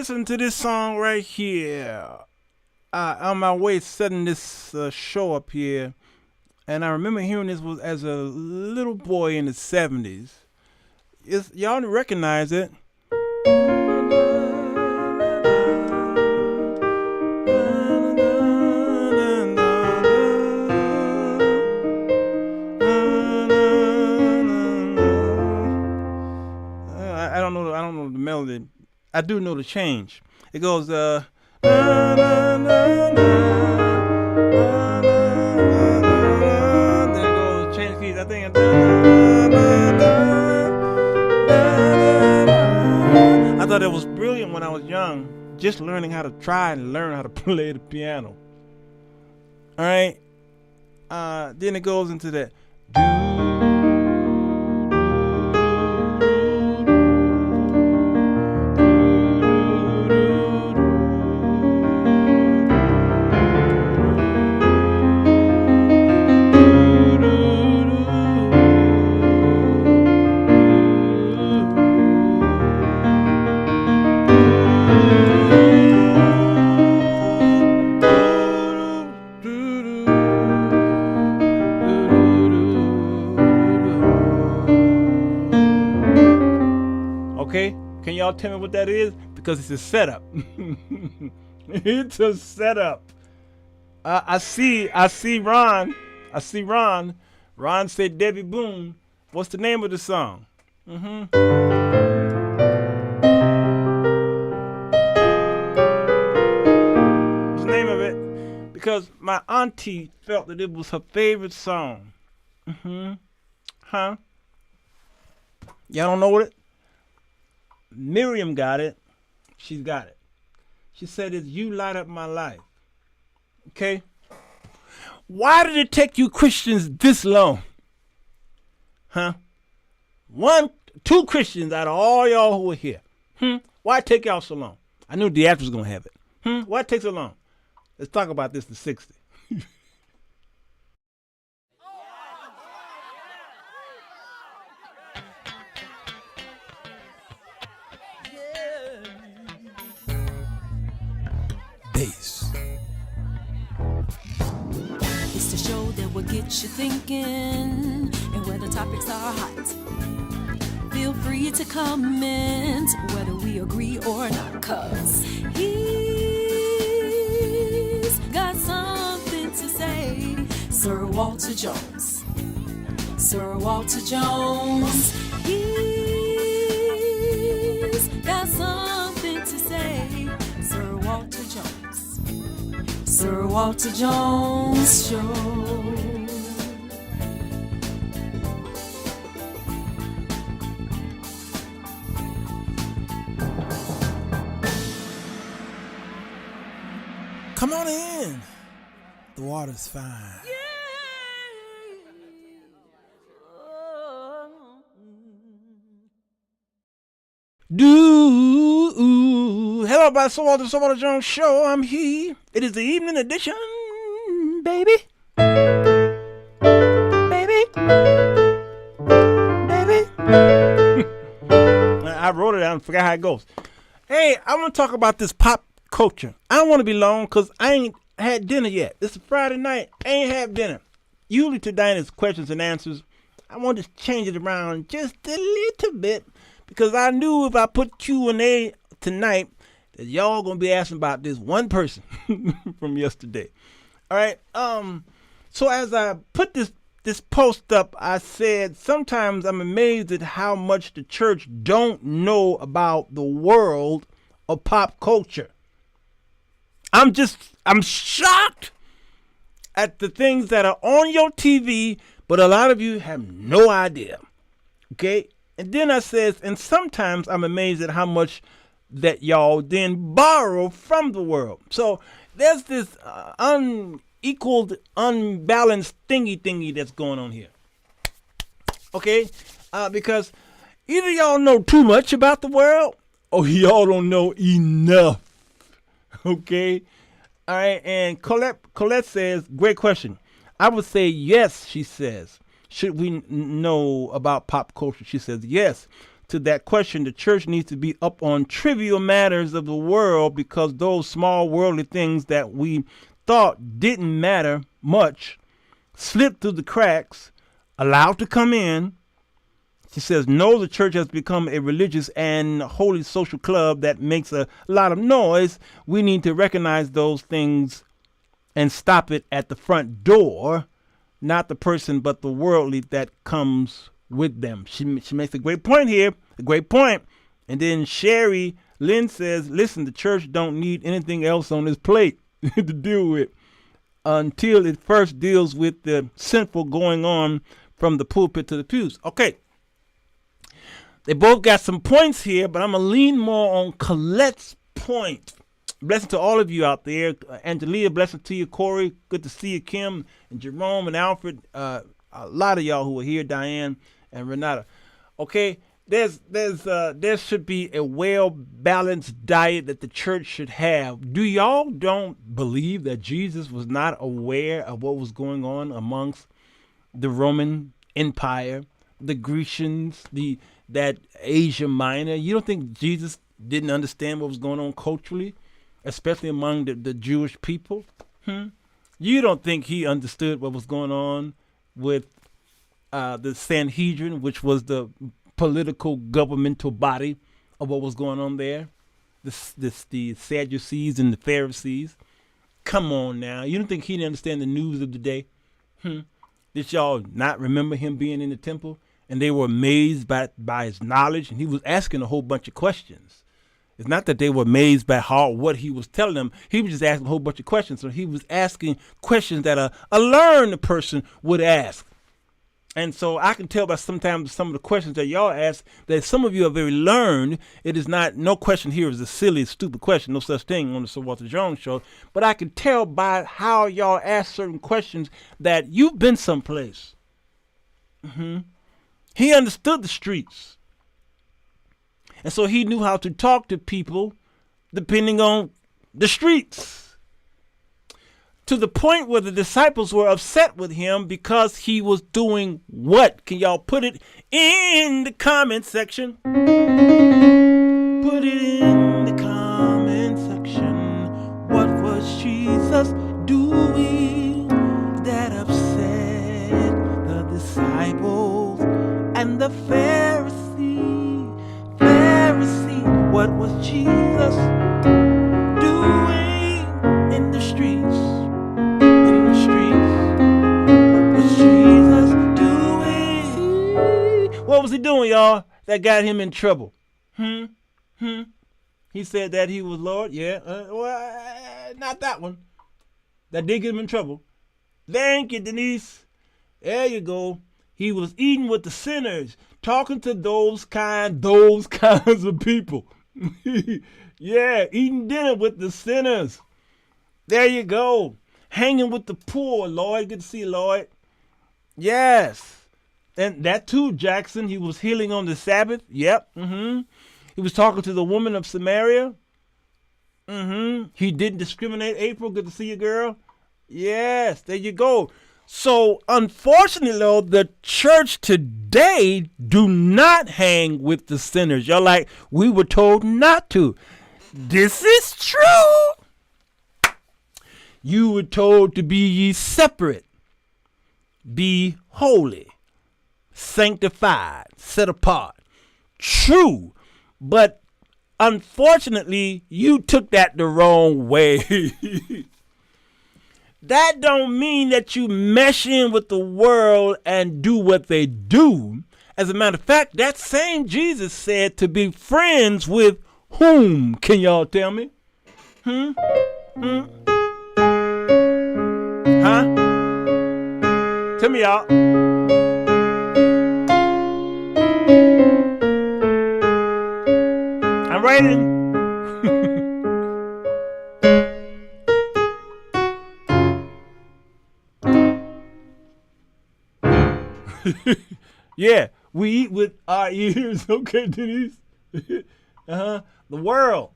listen to this song right here. On my way setting this show up here, and I remember hearing this was as a little boy in the 70s. Y'all recognize it. I don't know the melody. I do know the change. It goes na, na, na, na, na, then it goes change keys. I think I thought it was brilliant when I was young, just learning how to try and learn how to play the piano. All right. Then it goes into that. Okay, can y'all tell me what that is? Because it's a setup. It's a setup. I see Ron. I see Ron. Ron said Debbie Boone. What's the name of the song? What's the name of it? Because my auntie felt that it was her favorite song. Huh? Y'all don't know it? Miriam got it. She's got it. She said it's You Light Up My Life. Okay? Why did it take you Christians this long? Huh? Two Christians out of all y'all who were here. Why it take y'all so long? I knew the actor was going to have it. Why it take so long? Let's talk about this in 60. Bass. It's the show that will get you thinking, and where the topics are hot. Feel free to comment whether we agree or not, 'cause he's got something to say. Sir Walter Jones. Sir Walter Jones. He's got something to say. Sir Walter Jones. Sir Walter Jones Show. Come on in. The water's fine. Hello, everybody. Sirwalterj Jones Show. I'm he. It is the evening edition, baby. Baby. I wrote it down and forgot how it goes. Hey, I want to talk about this pop culture. I don't want to be long because I ain't had dinner yet. It's a Friday night. I ain't had dinner. Usually today is questions and answers. I want to change it around just a little bit because I knew if I put Q&A tonight that y'all gonna be asking about this one person from yesterday. All right. So as I put this post up, I said sometimes I'm amazed at how much the church don't know about the world of pop culture. I'm shocked at the things that are on your TV, but a lot of you have no idea. Okay? And then I says, and sometimes I'm amazed at how much that y'all then borrow from the world. So there's this unequaled, unbalanced thingy that's going on here. Okay? Because either y'all know too much about the world or y'all don't know enough. Okay? All right. And Colette says, great question. I would say yes, she says. Should we know about pop culture? She says yes. to that question, the church needs to be up on trivial matters of the world, because those small worldly things that we thought didn't matter much slipped through the cracks, allowed to come in. She says, no, the church has become a religious and holy social club that makes a lot of noise. We need to recognize those things and stop it at the front door, not the person, but the worldly that comes with them. She makes a great point here, a great point. And then Sherry Lynn says, listen, the church don't need anything else on its plate to deal with until it first deals with the sinful going on from the pulpit to the pews. Okay. They both got some points here, but I'm going to lean more on Colette's point. Blessing to all of you out there. Angelia, blessing to you. Corey, good to see you. Kim and Jerome and Alfred. A lot of y'all who are here, Diane and Renata. Okay, there should be a well-balanced diet that the church should have. Do y'all don't believe that Jesus was not aware of what was going on amongst the Roman Empire, the Grecians, that Asia Minor? You don't think Jesus didn't understand what was going on culturally, especially among the Jewish people? You don't think he understood what was going on with the Sanhedrin, which was the political governmental body of what was going on there? The Sadducees and the Pharisees. Come on now. You don't think he didn't understand the news of the day? Did y'all not remember him being in the temple? And they were amazed by his knowledge, and he was asking a whole bunch of questions. It's not that they were amazed by what he was telling them. He was just asking a whole bunch of questions. So he was asking questions that a learned person would ask. And so I can tell by sometimes some of the questions that y'all ask that some of you are very learned. It is not, no question here is a silly, stupid question. No such thing on the Sirwalterj show. But I can tell by how y'all ask certain questions that you've been someplace. He understood the streets. And so he knew how to talk to people depending on the streets. To the point where the disciples were upset with him because he was doing what? Can y'all put it in the comment section? Put it in the comment section. What was Jesus doing that upset the disciples and the Pharisee? What was Jesus doing in the streets? In the streets. What was Jesus doing? What was he doing, y'all, that got him in trouble? He said that he was Lord. Yeah. Well, not that one. That did get him in trouble. Thank you, Denise. There you go. He was eating with the sinners, talking to those kinds of people. Yeah, eating dinner with the sinners. There you go. Hanging with the poor, Lloyd. Good to see you, Lloyd. Yes. And that too, Jackson. He was healing on the Sabbath. Yep. He was talking to the woman of Samaria. He didn't discriminate. April, good to see you, girl. Yes, there you go. So, unfortunately, though, the church today do not hang with the sinners. Y'all like, we were told not to. This is true. You were told to be ye separate, be holy, sanctified, set apart. True, but unfortunately, you took that the wrong way. That don't mean that you mesh in with the world and do what they do. As a matter of fact, that same Jesus said to be friends with whom? Can y'all tell me? Huh? Tell me, y'all. I'm writing. Yeah, we eat with our ears. Okay, Denise. The world.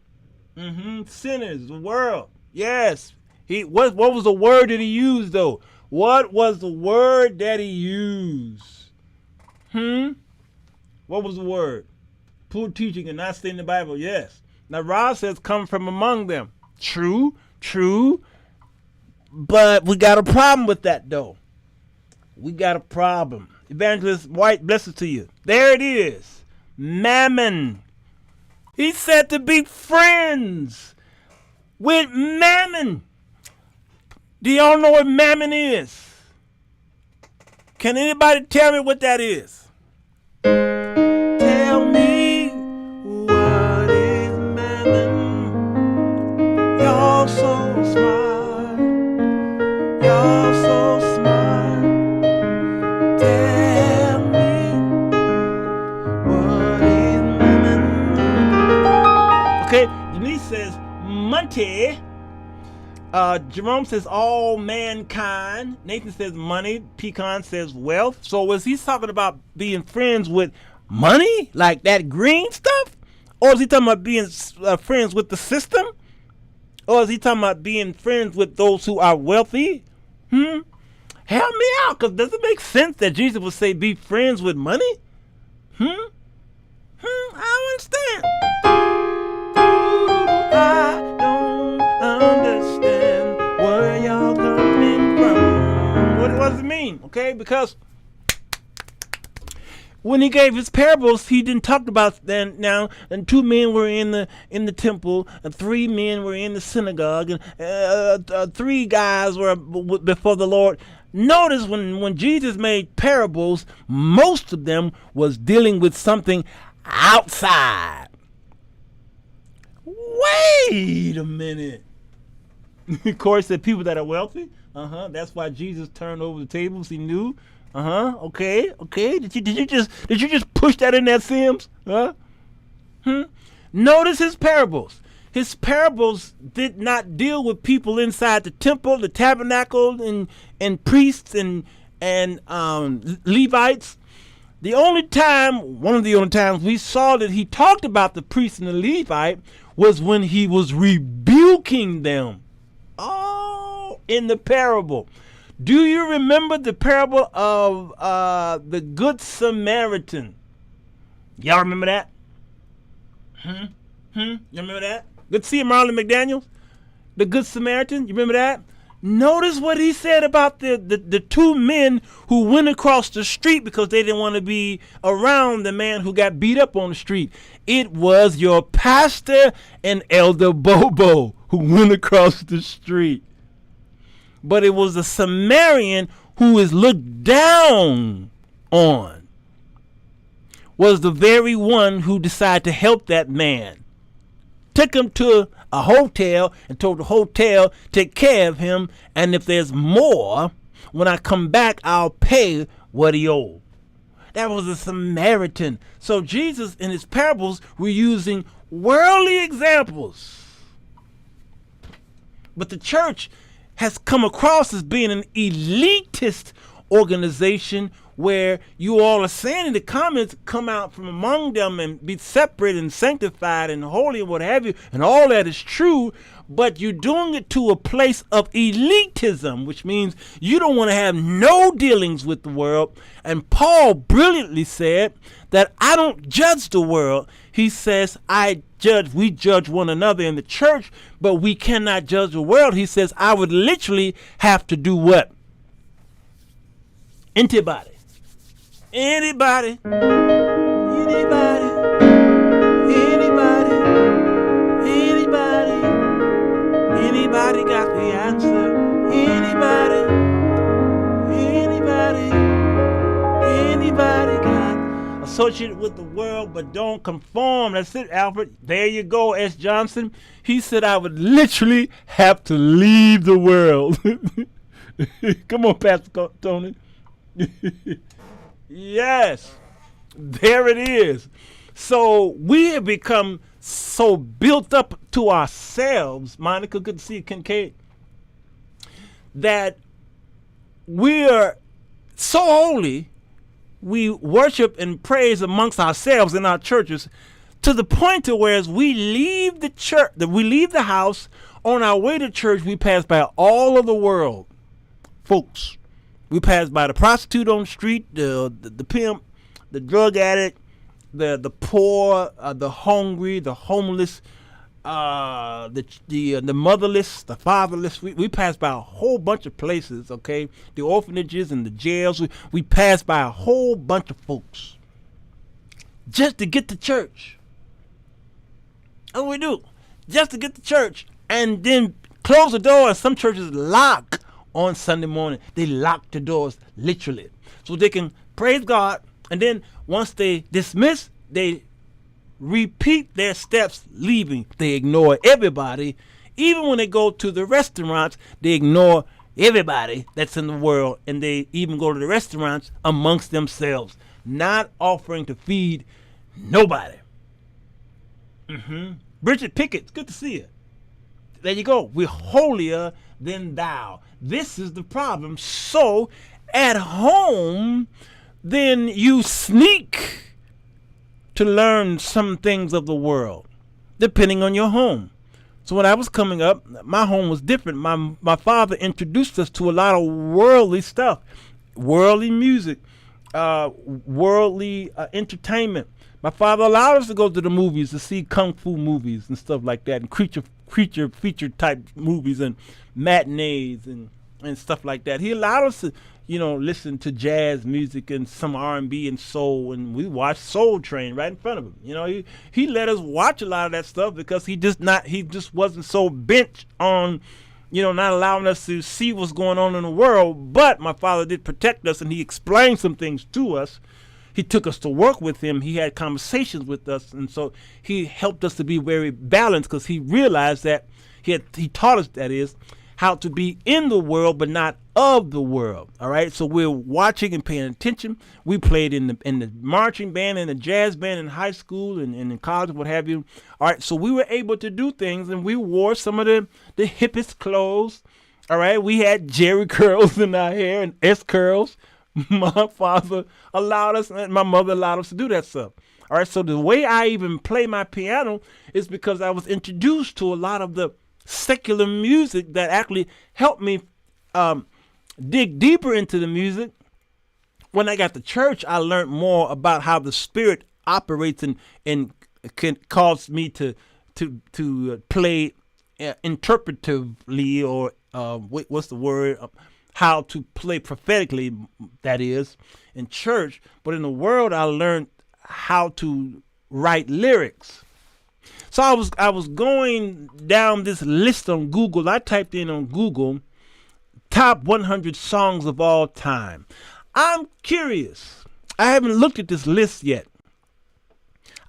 Sinners, the world. Yes. What was the word that he used, though? What was the word that he used? What was the word? Poor teaching and not studying the Bible, yes. Now, Rob says come from among them. True. But we got a problem with that, though. We got a problem. Evangelist White, blessings to you. There it is. Mammon. He said to be friends with mammon. Do y'all know what mammon is? Can anybody tell me what that is? Tell me what is mammon. Y'all so smart. Y'all so smart. Tell me what is mammon. Okay, Denise says Monty. Jerome says all mankind. Nathan says money. Pecan says wealth. So was he talking about being friends with money, like that green stuff? Or is he talking about being friends with the system? Or is he talking about being friends with those who are wealthy? Help me out, because does it make sense that Jesus would say be friends with money? I don't understand. I don't understand where y'all coming from. What does it mean? Okay, because when he gave his parables, he didn't talk about then now. And 2 men were in the temple, and 3 men were in the synagogue, and 3 guys were before the Lord. Notice when Jesus made parables, most of them was dealing with something outside. Wait a minute. Of course, the people that are wealthy. That's why Jesus turned over the tables. He knew. Okay. Did you just push that in there, Sims? Notice his parables. His parables did not deal with people inside the temple, the tabernacle, and priests and Levites. One of the only times we saw that he talked about the priest and the Levite was when he was rebuking them. Oh, in the parable. Do you remember the parable of the Good Samaritan? Y'all remember that? You remember that? Good to see you, Marlon McDaniels. The Good Samaritan, you remember that? Notice what he said about the 2 men who went across the street because they didn't want to be around the man who got beat up on the street. It was your pastor and Elder Bobo who went across the street. But it was the Samaritan who is looked down on, was the very one who decided to help that man. Took him to a hotel and told the hotel, take care of him, and if there's more, when I come back, I'll pay what he owed. That was a Samaritan. So Jesus in his parables were using worldly examples. But the church has come across as being an elitist organization where you all are saying in the comments, come out from among them and be separate and sanctified and holy and what have you, and all that is true, but you're doing it to a place of elitism, which means you don't want to have no dealings with the world. And Paul brilliantly said that I don't judge the world. He says, we judge one another in the church, but we cannot judge the world. He says, I would literally have to do what? Anybody, anybody got the answer? Anybody got associated with the world but don't conform. That's it, Alfred. There you go, S. Johnson. He said I would literally have to leave the world. Come on, Pastor Tony. Yes, there it is. So we have become so built up to ourselves, Monica, good to see you, Kincaid, that we are so holy, we worship and praise amongst ourselves in our churches, to the point to where as we leave the church, we leave the house, on our way to church, we pass by all of the world, folks. We pass by the prostitute on the street, the pimp, the drug addict, the poor, the hungry, the homeless, the motherless, the fatherless. We passed by a whole bunch of places, okay? The orphanages and the jails. We passed by a whole bunch of folks just to get to church. That's what we do, just to get to church, and then close the door. And some churches lock on Sunday morning. They lock the doors literally, so they can praise God. And then once they dismiss, they repeat their steps leaving. They ignore everybody. Even when they go to the restaurants, they ignore everybody that's in the world, and they even go to the restaurants amongst themselves, not offering to feed nobody. Bridget Pickett, it's good to see you. There you go. We're holier than thou. This is the problem. So at home, then you sneak to learn some things of the world, depending on your home. So when I was coming up, my home was different. My father introduced us to a lot of worldly stuff, worldly music, worldly entertainment. My father allowed us to go to the movies to see kung fu movies and stuff like that, and creature feature type movies and matinees and stuff like that. He allowed us to, listen to jazz music and some R&B and soul, and we watched Soul Train right in front of him. He let us watch a lot of that stuff because he just wasn't so bent on, not allowing us to see what's going on in the world. But my father did protect us, and he explained some things to us. He took us to work with him. He had conversations with us, and so he helped us to be very balanced, because he realized that he taught us, that is, how to be in the world but not of the world. All right, so we're watching and paying attention. We played in the marching band and the jazz band in high school and in college, what have you. All right, so we were able to do things, and we wore some of the hippest clothes. All right, we had Jerry curls in our hair and S curls. My father allowed us, and my mother allowed us to do that stuff. All right, so the way I even play my piano is because I was introduced to a lot of the secular music that actually helped me dig deeper into the music. When I got to church, I learned more about how the Spirit operates and can cause me to play interpretively, or what's the word? How to play prophetically, that is, in church. But in the world, I learned how to write lyrics. So I was going down this list on Google. I typed in on Google, top 100 songs of all time. I'm curious. I haven't looked at this list yet.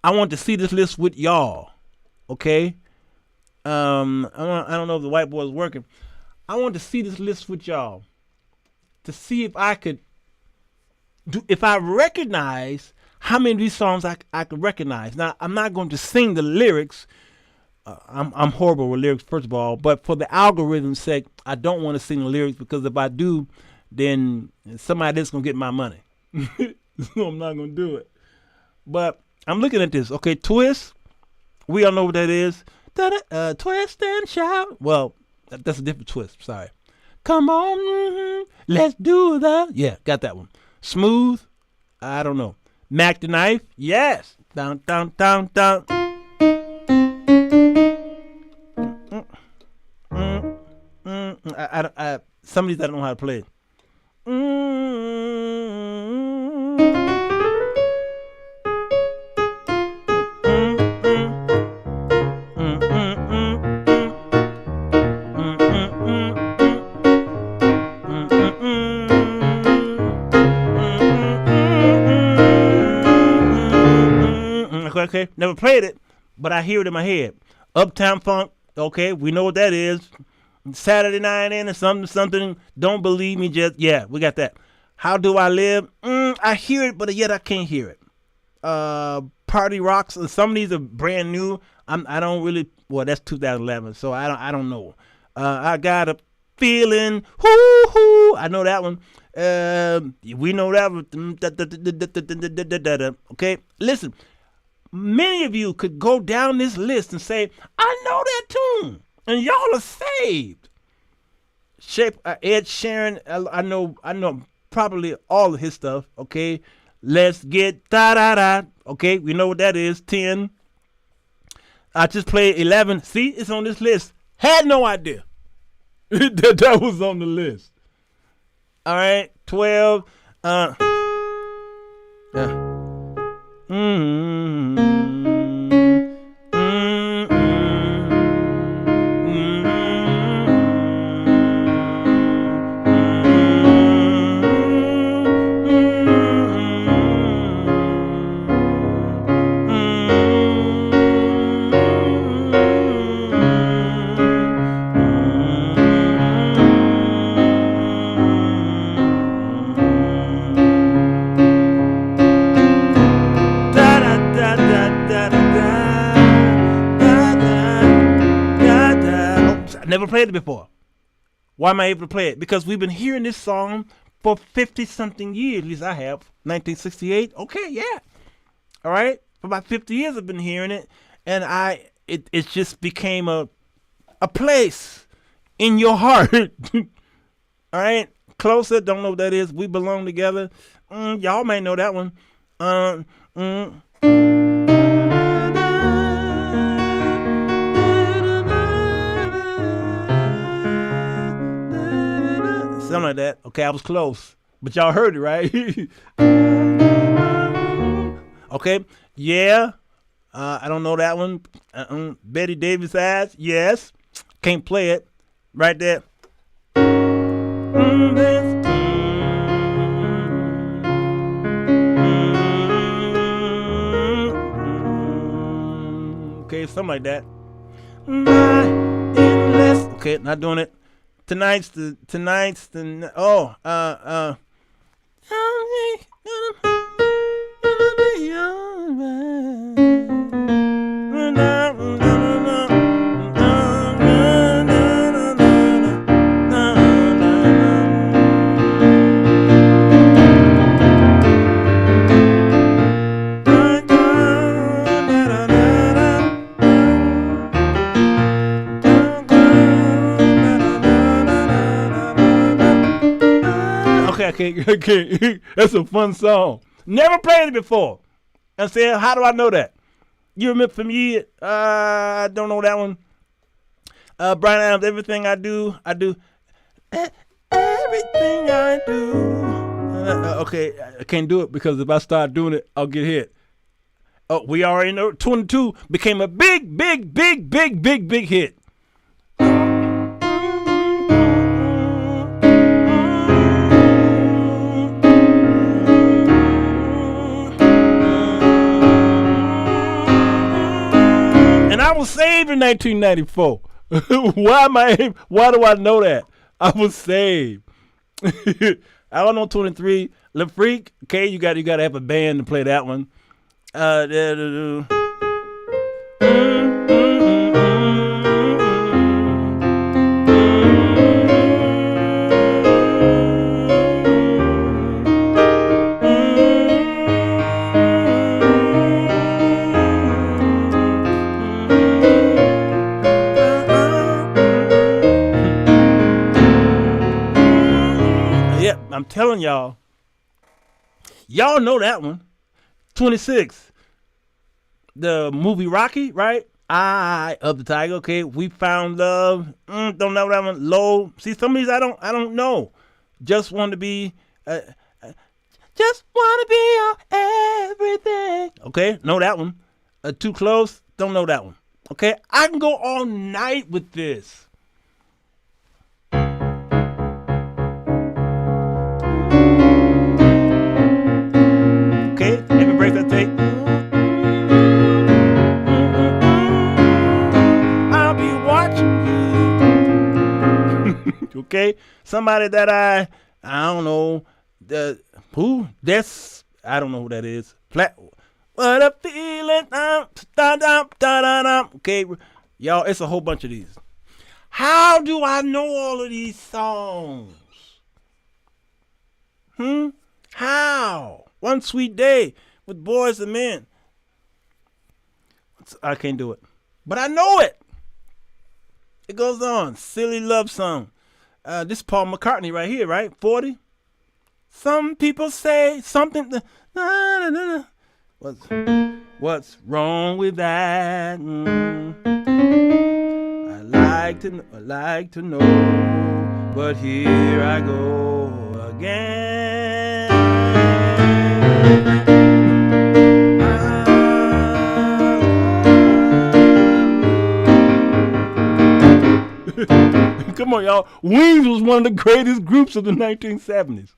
I want to see this list with y'all. Okay? I don't know if the whiteboard is working. I want to see this list with y'all, to see if I could if I recognize how many of these songs I could recognize. Now, I'm not going to sing the lyrics. I'm horrible with lyrics, first of all, but for the algorithm's sake, I don't want to sing the lyrics, because if I do, then somebody else going to get my money. So I'm not going to do it. But I'm looking at this. Okay, Twist. We all know what that is. Twist and shout. Well, that's a different twist. Sorry. Come on, let's do the. Yeah, got that one. Smooth. I don't know. Mac the Knife. Yes. Down, down, down, down. Some of these I don't know how to play. Okay, never played it, but I hear it in my head. Uptown Funk, okay, we know what that is. Saturday Night In and something. Don't Believe Me, just, yeah, we got that. How Do I Live? I hear it, but yet I can't hear it. Party Rocks, some of these are brand new. I don't really, well, that's 2011, so I don't know. I Got a Feeling, hoo, I know that one. We know that one. Okay, listen. Many of you could go down this list and say, I know that tune, and y'all are saved. Ed Sheeran, I know probably all of his stuff, okay? Let's get da-da-da. Okay, we know what that is. 10. I just played 11. See, it's on this list. Had no idea that was on the list. All right, 12. I never played it before. Why am I able to play it? Because we've been hearing this song for 50-something years. At least I have. 1968. Okay, yeah. All right. For about 50 years I've been hearing it. And it just became a place in your heart. All right. Closer. Don't know what that is. We Belong Together. Y'all may know that one. Something like that. Okay, I was close. But y'all heard it, right? Okay. Yeah. I don't know that one. Betty Davis Eyes. Yes. Can't play it. Right there. Okay, something like that. Okay, not doing it. Tonight's the Okay. That's a fun song. Never played it before. I said, how do I know that? You remember from me? I don't know that one. Brian Adams, everything I do. Everything I do. Okay, I can't do it because if I start doing it, I'll get hit. Oh, we already know 22 became a big hit. And I was saved in 1994. Why do I know that? I was saved. I don't know 23. Le Freak. Okay, you got to have a band to play that one. I'm telling y'all know that one. 26. The movie Rocky, right? Eye of the Tiger. Okay, We Found Love. Don't know that one. Low. See, some of these I don't know. Just want to be your everything. Okay, know that one. Too Close. Don't know that one. Okay, I can go all night with this. Okay, let me break that tape. I'll be watching you. Okay, somebody that I don't know. Who? I don't know who that is. What a feeling. Okay, y'all, it's a whole bunch of these. How do I know all of these songs? How? One Sweet Day with Boys and Men. I can't do it. But I know it. It goes on. Silly Love Song. This is Paul McCartney right here, right? 40. Some people say something. What's wrong with that? I like to know, but here I go again. Come on, y'all. Wings was one of the greatest groups of the 1970s.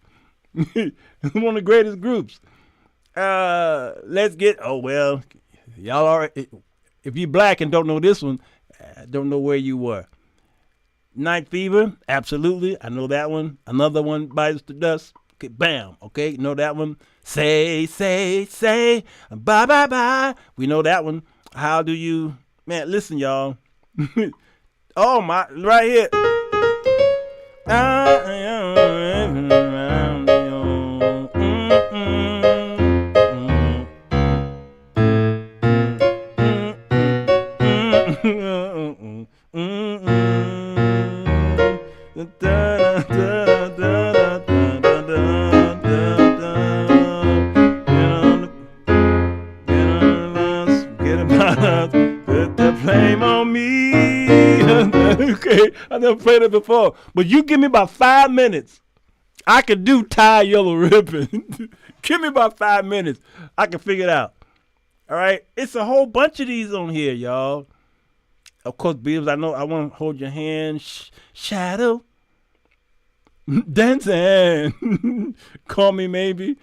One of the greatest groups. Let's get. Oh well, y'all are. If you're black and don't know this one, don't know where you were. Night Fever, absolutely. I know that one. Another one, Bites the Dust. Okay, bam. Okay, know that one. Say, bye, bye, bye. We know that one. How do you, man? Listen, y'all. Oh my, right here. I am around you. Put the blame on me. Okay, I never played it before, but you give me about 5 minutes. I could do Tie Yellow Ribbon. Give me about 5 minutes. I can figure it out. All right, it's a whole bunch of these on here, y'all. Of course, Beatles, I know I want to hold your hand. Shadow. Dancing. Call me maybe.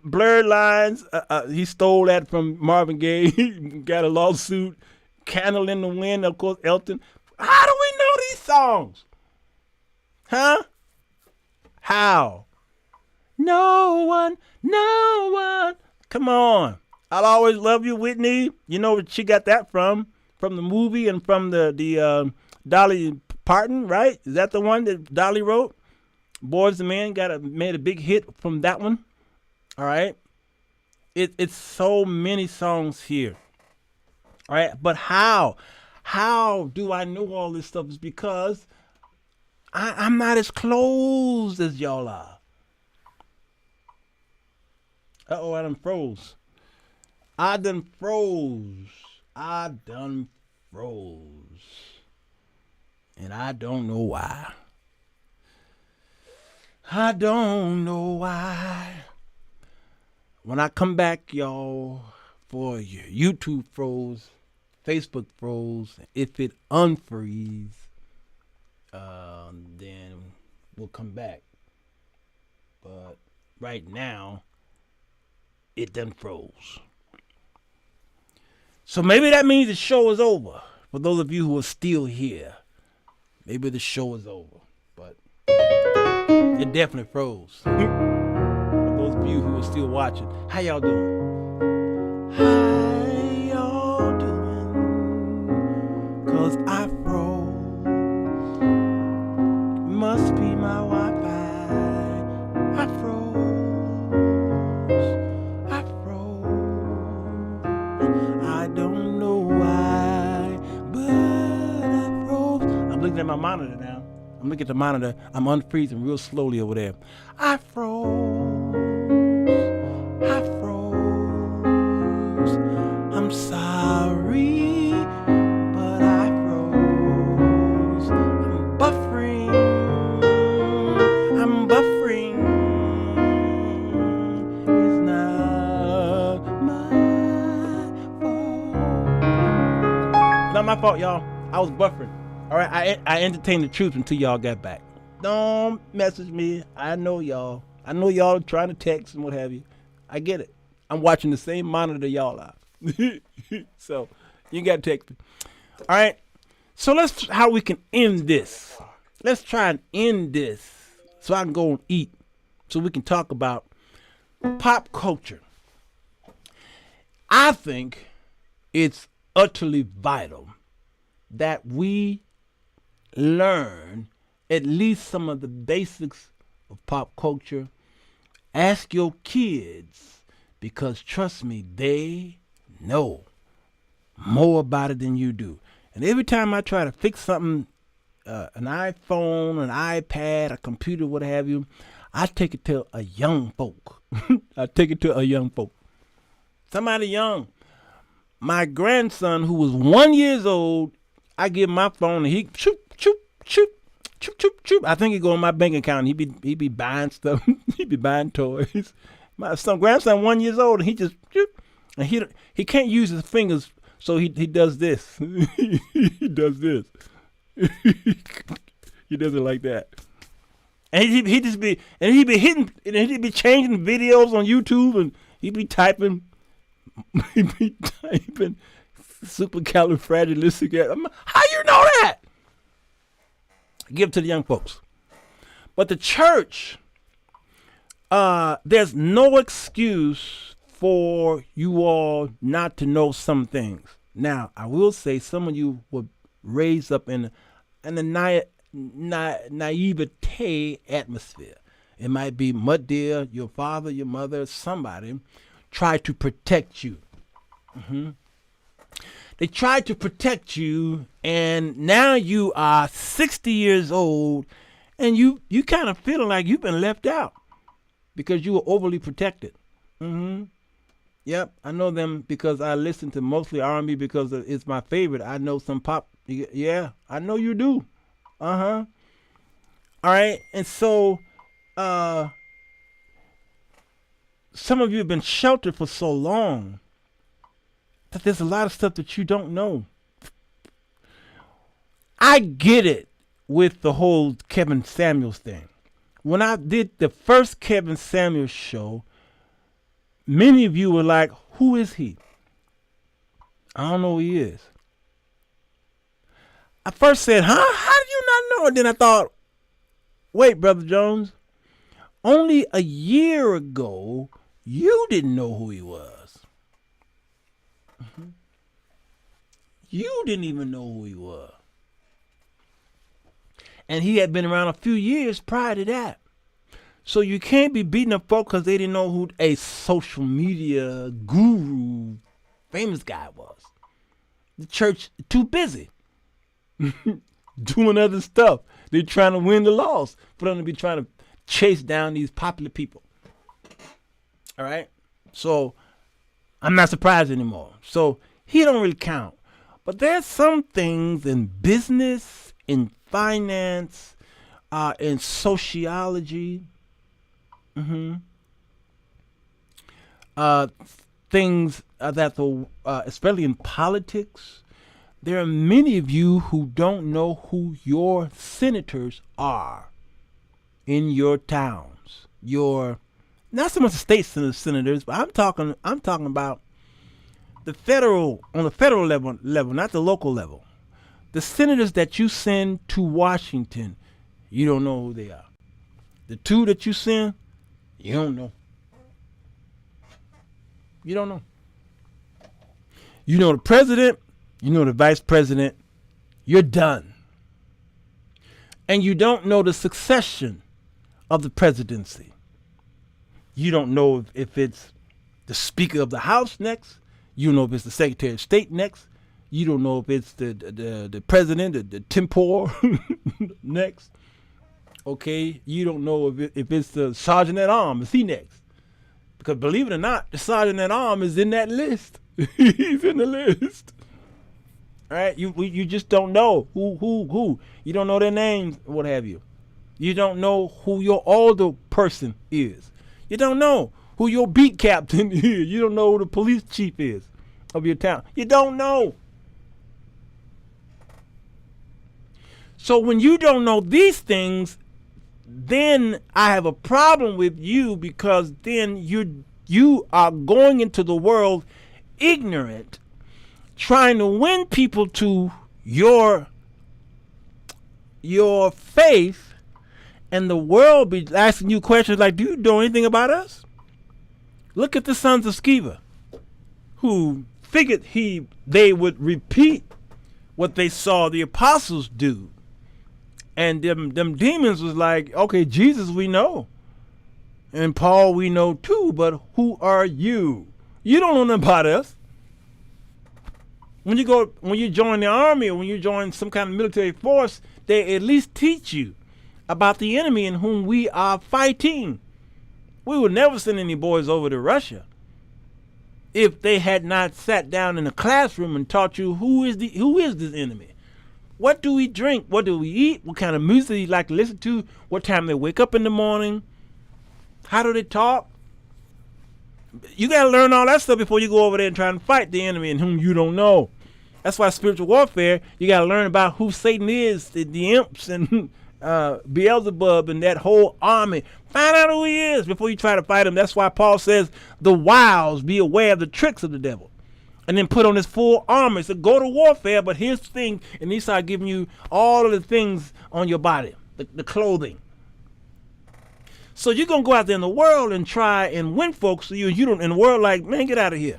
Blurred Lines. He stole that from Marvin Gaye. Got a lawsuit. Candle in the Wind, of course, Elton. How do we know these songs? Huh? How? No one. Come on. I'll Always Love You, Whitney. You know where she got that from the movie and from the Dolly Parton, right? Is that the one that Dolly wrote? Boys the Man made a big hit from that one. All right. It's so many songs here. All right. But how do I know all this stuff? Is because I'm not as close as y'all are. Uh-oh, I done froze. And I don't know why. When I come back, y'all, for your YouTube froze, Facebook froze, if it unfreeze, then we'll come back. But right now, it done froze. So maybe that means the show is over. For those of you who are still here, maybe the show is over. But it definitely froze. For those of you who are still watching, how y'all doing? How y'all doing? 'Cause I froze. Must be my Wi-Fi. I froze. I don't know why, but I froze. I'm looking at my monitor now. I'm looking at the monitor. I'm unfreezing real slowly over there. I froze. I'm sorry, but I froze. I'm buffering. It's not my fault. Not my fault, y'all. I was buffering. All right, I entertained the truth until y'all got back. Don't message me. I know y'all are trying to text and what have you. I get it. I'm watching the same monitor y'all are. So you got to text me. All right. So how we can end this. Let's try and end this so I can go and eat. So we can talk about pop culture. I think it's utterly vital that we learn at least some of the basics of pop culture. Ask your kids, because trust me, they know more about it than you do. And every time I try to fix something, an iPhone, an iPad, a computer, what have you, I take it to a young folk. Somebody young. My grandson, who was 1 year old, I give him my phone and he shoot, shoot, shoot, shoot, shoot, shoot. I think he go in my bank account. And he be buying stuff. He be buying toys. My grandson, 1 year old, and he just shoot, and he can't use his fingers, so he does this. He does this. He does it like that. And he just be, and he be hitting, and he be changing videos on YouTube, and he be typing supercalifragilistic. How you know that? Give it to the young folks. But the church, there's no excuse for you all not to know some things. Now, I will say some of you were raised up in the naivete atmosphere. It might be mud dear, your father, your mother, somebody tried to protect you. They tried to protect you, and now you are 60 years old, and you kind of feeling like you've been left out because you were overly protected. Yep, I know them because I listen to mostly R&B because it's my favorite. I know some pop. Yeah, I know you do. All right, and so some of you have been sheltered for so long that there's a lot of stuff that you don't know. I get it with the whole Kevin Samuels thing. When I did the first Kevin Samuels show, many of you were like, who is he? I don't know who he is. I first said, huh? How do you not know? And then I thought, wait, Brother Jones, only a year ago, you didn't know who he was. You didn't even know who he was. And he had been around a few years prior to that. So you can't be beating up folk because they didn't know who a social media guru, famous guy was. The church too busy doing other stuff. They're trying to win the loss for them to be trying to chase down these popular people. All right? So I'm not surprised anymore. So he don't really count. But there's some things in business, in finance, in sociology, things that, especially in politics, there are many of you who don't know who your senators are in your towns. Not so much the state senators, but I'm talking about on the federal level, not the local level. The senators that you send to Washington, you don't know who they are. The two that you send, you don't know. You don't know. You know the president, you know the vice president, you're done. And you don't know the succession of the presidency. You don't know if it's the Speaker of the House next. You don't know if it's the Secretary of State next. You don't know if it's the president, the tempor next. Okay, you don't know if it's the sergeant at arms. Is he next? Because believe it or not, the sergeant at arms is in that list. He's in the list. All right, you just don't know who. You don't know their names, what have you. You don't know who your older person is. You don't know who your beat captain is. You don't know who the police chief is of your town. You don't know. So when you don't know these things, then I have a problem with you, because then you are going into the world ignorant, trying to win people to your faith, and the world be asking you questions like, do you know anything about us? Look at the sons of Sceva, who figured they would repeat what they saw the apostles do. And them demons was like, okay, Jesus we know, and Paul we know too, but who are you? You don't know nothing about us. When you join the army, or when you join some kind of military force, they at least teach you about the enemy in whom we are fighting. We would never send any boys over to Russia. if they had not sat down in a classroom and taught you who is this enemy. What do we drink? What do we eat? What kind of music do you like to listen to? What time they wake up in the morning? How do they talk? You got to learn all that stuff before you go over there and try and fight the enemy in whom you don't know. That's why spiritual warfare, you got to learn about who Satan is, the imps and Beelzebub and that whole army. Find out who he is before you try to fight him. That's why Paul says the wiles, be aware of the tricks of the devil. And then put on his full armor. So go to warfare, but here's the thing, and he started giving you all of the things on your body, the clothing. So you're going to go out there in the world and try and win folks. So you don't in the world like, man, get out of here.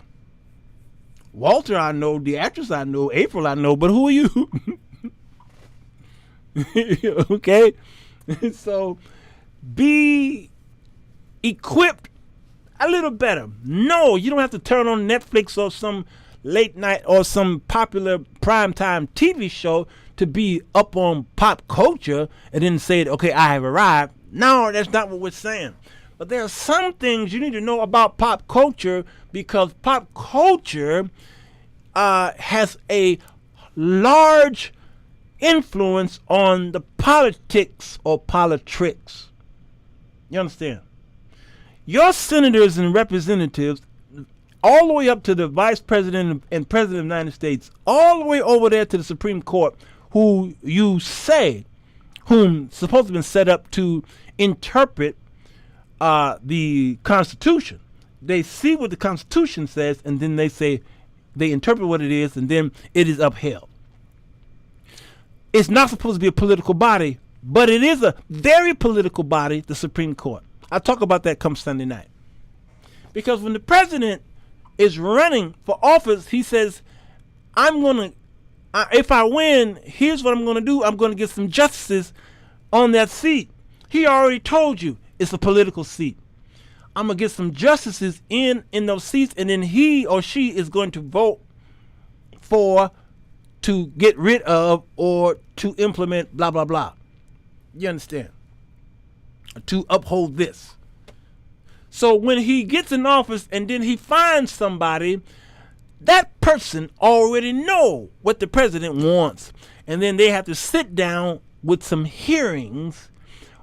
Walter, I know. The actress, I know. April, I know. But who are you? Okay? So be equipped a little better. No, you don't have to turn on Netflix or some late night or some popular primetime TV show to be up on pop culture and then say, okay, I have arrived. No, that's not what we're saying. But there are some things you need to know about pop culture because pop culture has a large influence on the politics or politricks. You understand? Your senators and representatives, all the way up to the vice president and president of the United States, all the way over there to the Supreme Court, whom supposed to have been set up to interpret the Constitution. They see what the Constitution says, and then they interpret what it is, and then it is upheld. It's not supposed to be a political body, but it is a very political body, the Supreme Court. I'll talk about that come Sunday night. Because when the president is running for office, he says, if I win, here's what I'm going to do. I'm going to get some justices on that seat. He already told you it's a political seat. I'm going to get some justices in those seats, and then he or she is going to vote to get rid of or to implement blah, blah, blah. You understand? To uphold this. So when he gets in office and then he finds somebody, that person already know what the president wants. And then they have to sit down with some hearings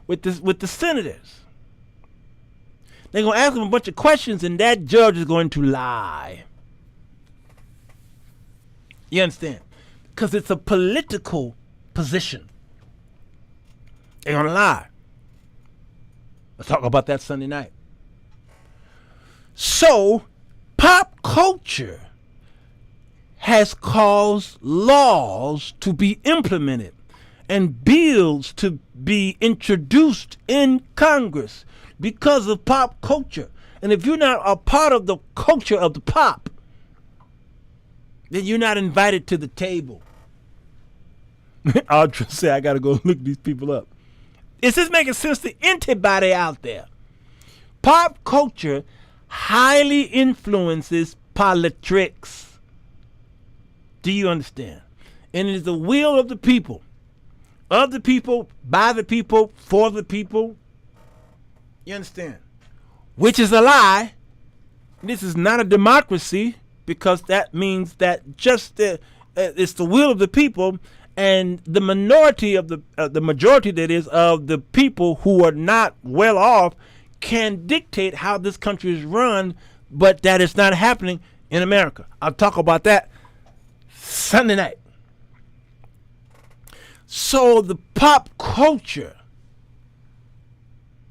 with the senators. They're going to ask them a bunch of questions and that judge is going to lie. You understand? Because it's a political position. They're going to lie. Let's talk about that Sunday night. So, pop culture has caused laws to be implemented and bills to be introduced in Congress because of pop culture. And if you're not a part of the culture of the pop, then you're not invited to the table. I'll just say I got to go look these people up. Is this making sense to anybody out there? Pop culture highly influences politics. Do you understand? And it is the will of the people, by the people, for the people. You understand? Which is a lie. This is not a democracy because that means that just it's the will of the people. And the minority of the majority, that is, of the people who are not well off can dictate how this country is run, but that is not happening in America. I'll talk about that Sunday night. So the pop culture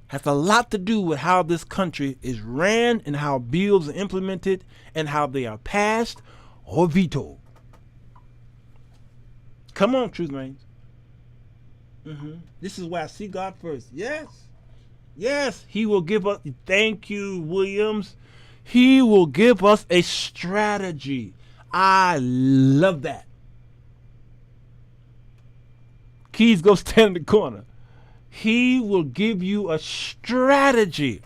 has a lot to do with how this country is ran and how bills are implemented and how they are passed or vetoed. Come on, Truth Reigns. This is why I see God first. Yes. Yes, he will give us, thank you, Williams. He will give us a strategy. I love that. Keys, go stand in the corner. He will give you a strategy.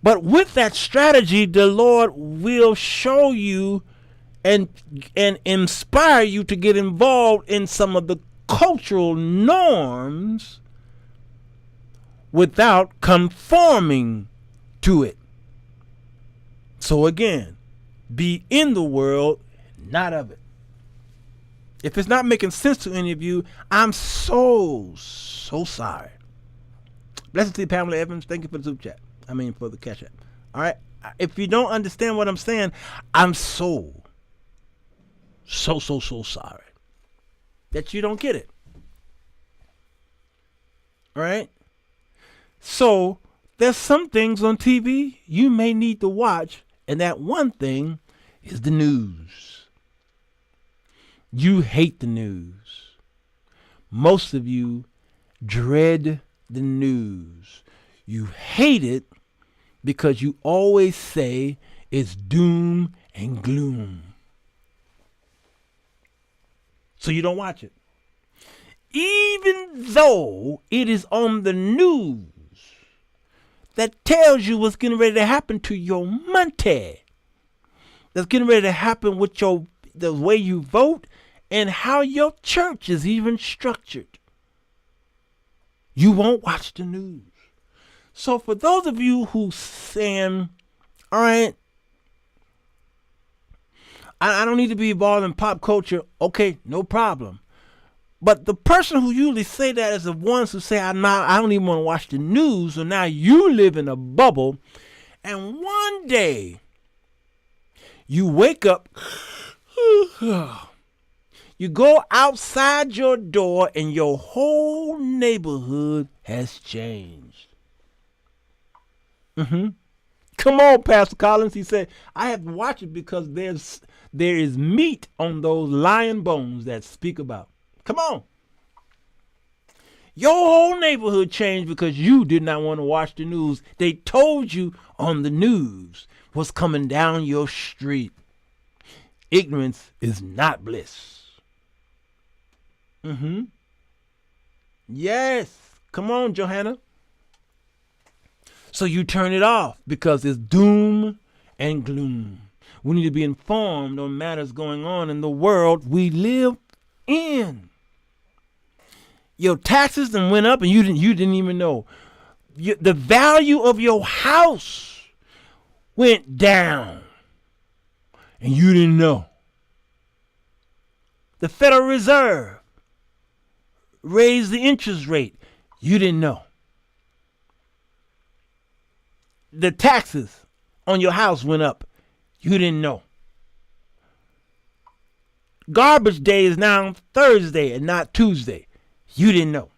But with that strategy, the Lord will show you and inspire you to get involved in some of the cultural norms without conforming to it. So again, be in the world, not of it. If it's not making sense to any of you, I'm so sorry. Blessed to you, Pamela Evans. Thank you for the super chat. For the cash app. All right. If you don't understand what I'm saying, I'm so sorry that you don't get it. All right. So there's some things on TV you may need to watch, and that one thing is the news. You hate the news. Most of you dread the news. You hate it because you always say it's doom and gloom. So you don't watch it. Even though it is on the news that tells you what's getting ready to happen to your money, that's getting ready to happen with the way you vote and how your church is even structured. You won't watch the news. So for those of you who saying, all right, I don't need to be involved in pop culture. Okay, no problem. But the person who usually say that is the ones who say, I don't even want to watch the news. So now you live in a bubble. And one day you wake up, you go outside your door and your whole neighborhood has changed. Come on, Pastor Collins. He said, I have to watch it because there is meat on those lion bones that speak about. Come on. Your whole neighborhood changed because you did not want to watch the news. They told you on the news what's coming down your street. Ignorance is not bliss. Yes. Come on, Johanna. So you turn it off because it's doom and gloom. We need to be informed on matters going on in the world we live in. Your taxes done went up and you didn't even know. The value of your house went down and you didn't know. The Federal Reserve raised the interest rate. You didn't know. The taxes on your house went up. You didn't know. Garbage day is now Thursday and not Tuesday. You didn't know.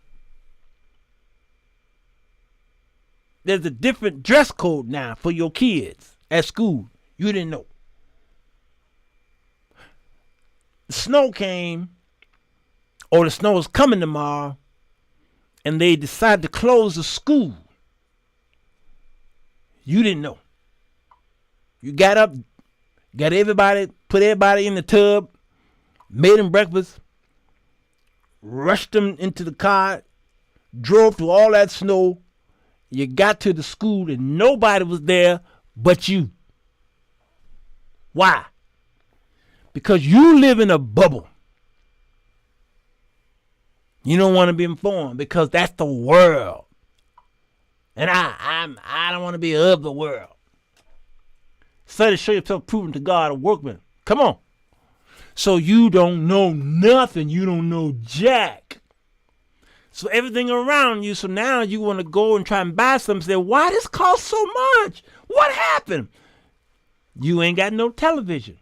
There's a different dress code now for your kids at school. You didn't know. The snow came, or the snow is coming tomorrow, and they decided to close the school. You didn't know. You got up, put everybody in the tub, made them breakfast, rushed them into the car, drove through all that snow. You got to the school and nobody was there but you. Why? Because you live in a bubble. You don't want to be informed because that's the world. And I don't want to be of the world. Study, show yourself proven to God a workman. Come on. So you don't know nothing. You don't know jack. So everything around you. So now you want to go and try and buy something. Say, why this cost so much? What happened? You ain't got no television.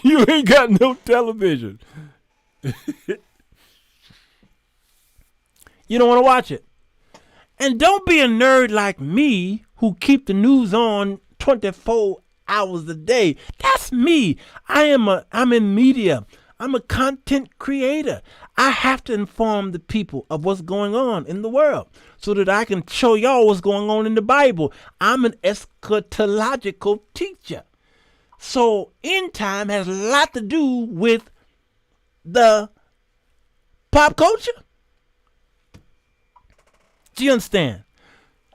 You ain't got no television. You don't want to watch it. And don't be a nerd like me who keep the news on 24 hours a day. That's me. I'm in media. I'm a content creator. I have to inform the people of what's going on in the world so that I can show y'all what's going on in the Bible. I'm an eschatological teacher. So end time has a lot to do with the pop culture. Do you understand?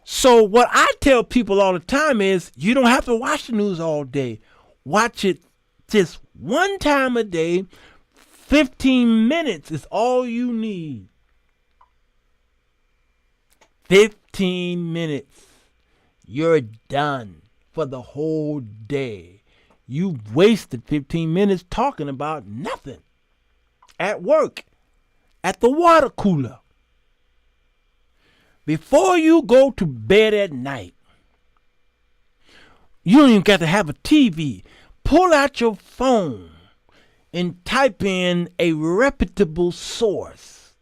So what I tell people all the time is you don't have to watch the news all day. Watch it just one time a day. 15 minutes is all you need. 15 minutes. You're done. for the whole day. You wasted 15 minutes talking about nothing. At work, at the water cooler. Before you go to bed at night, you don't even got to have a TV. Pull out your phone and type in a reputable source.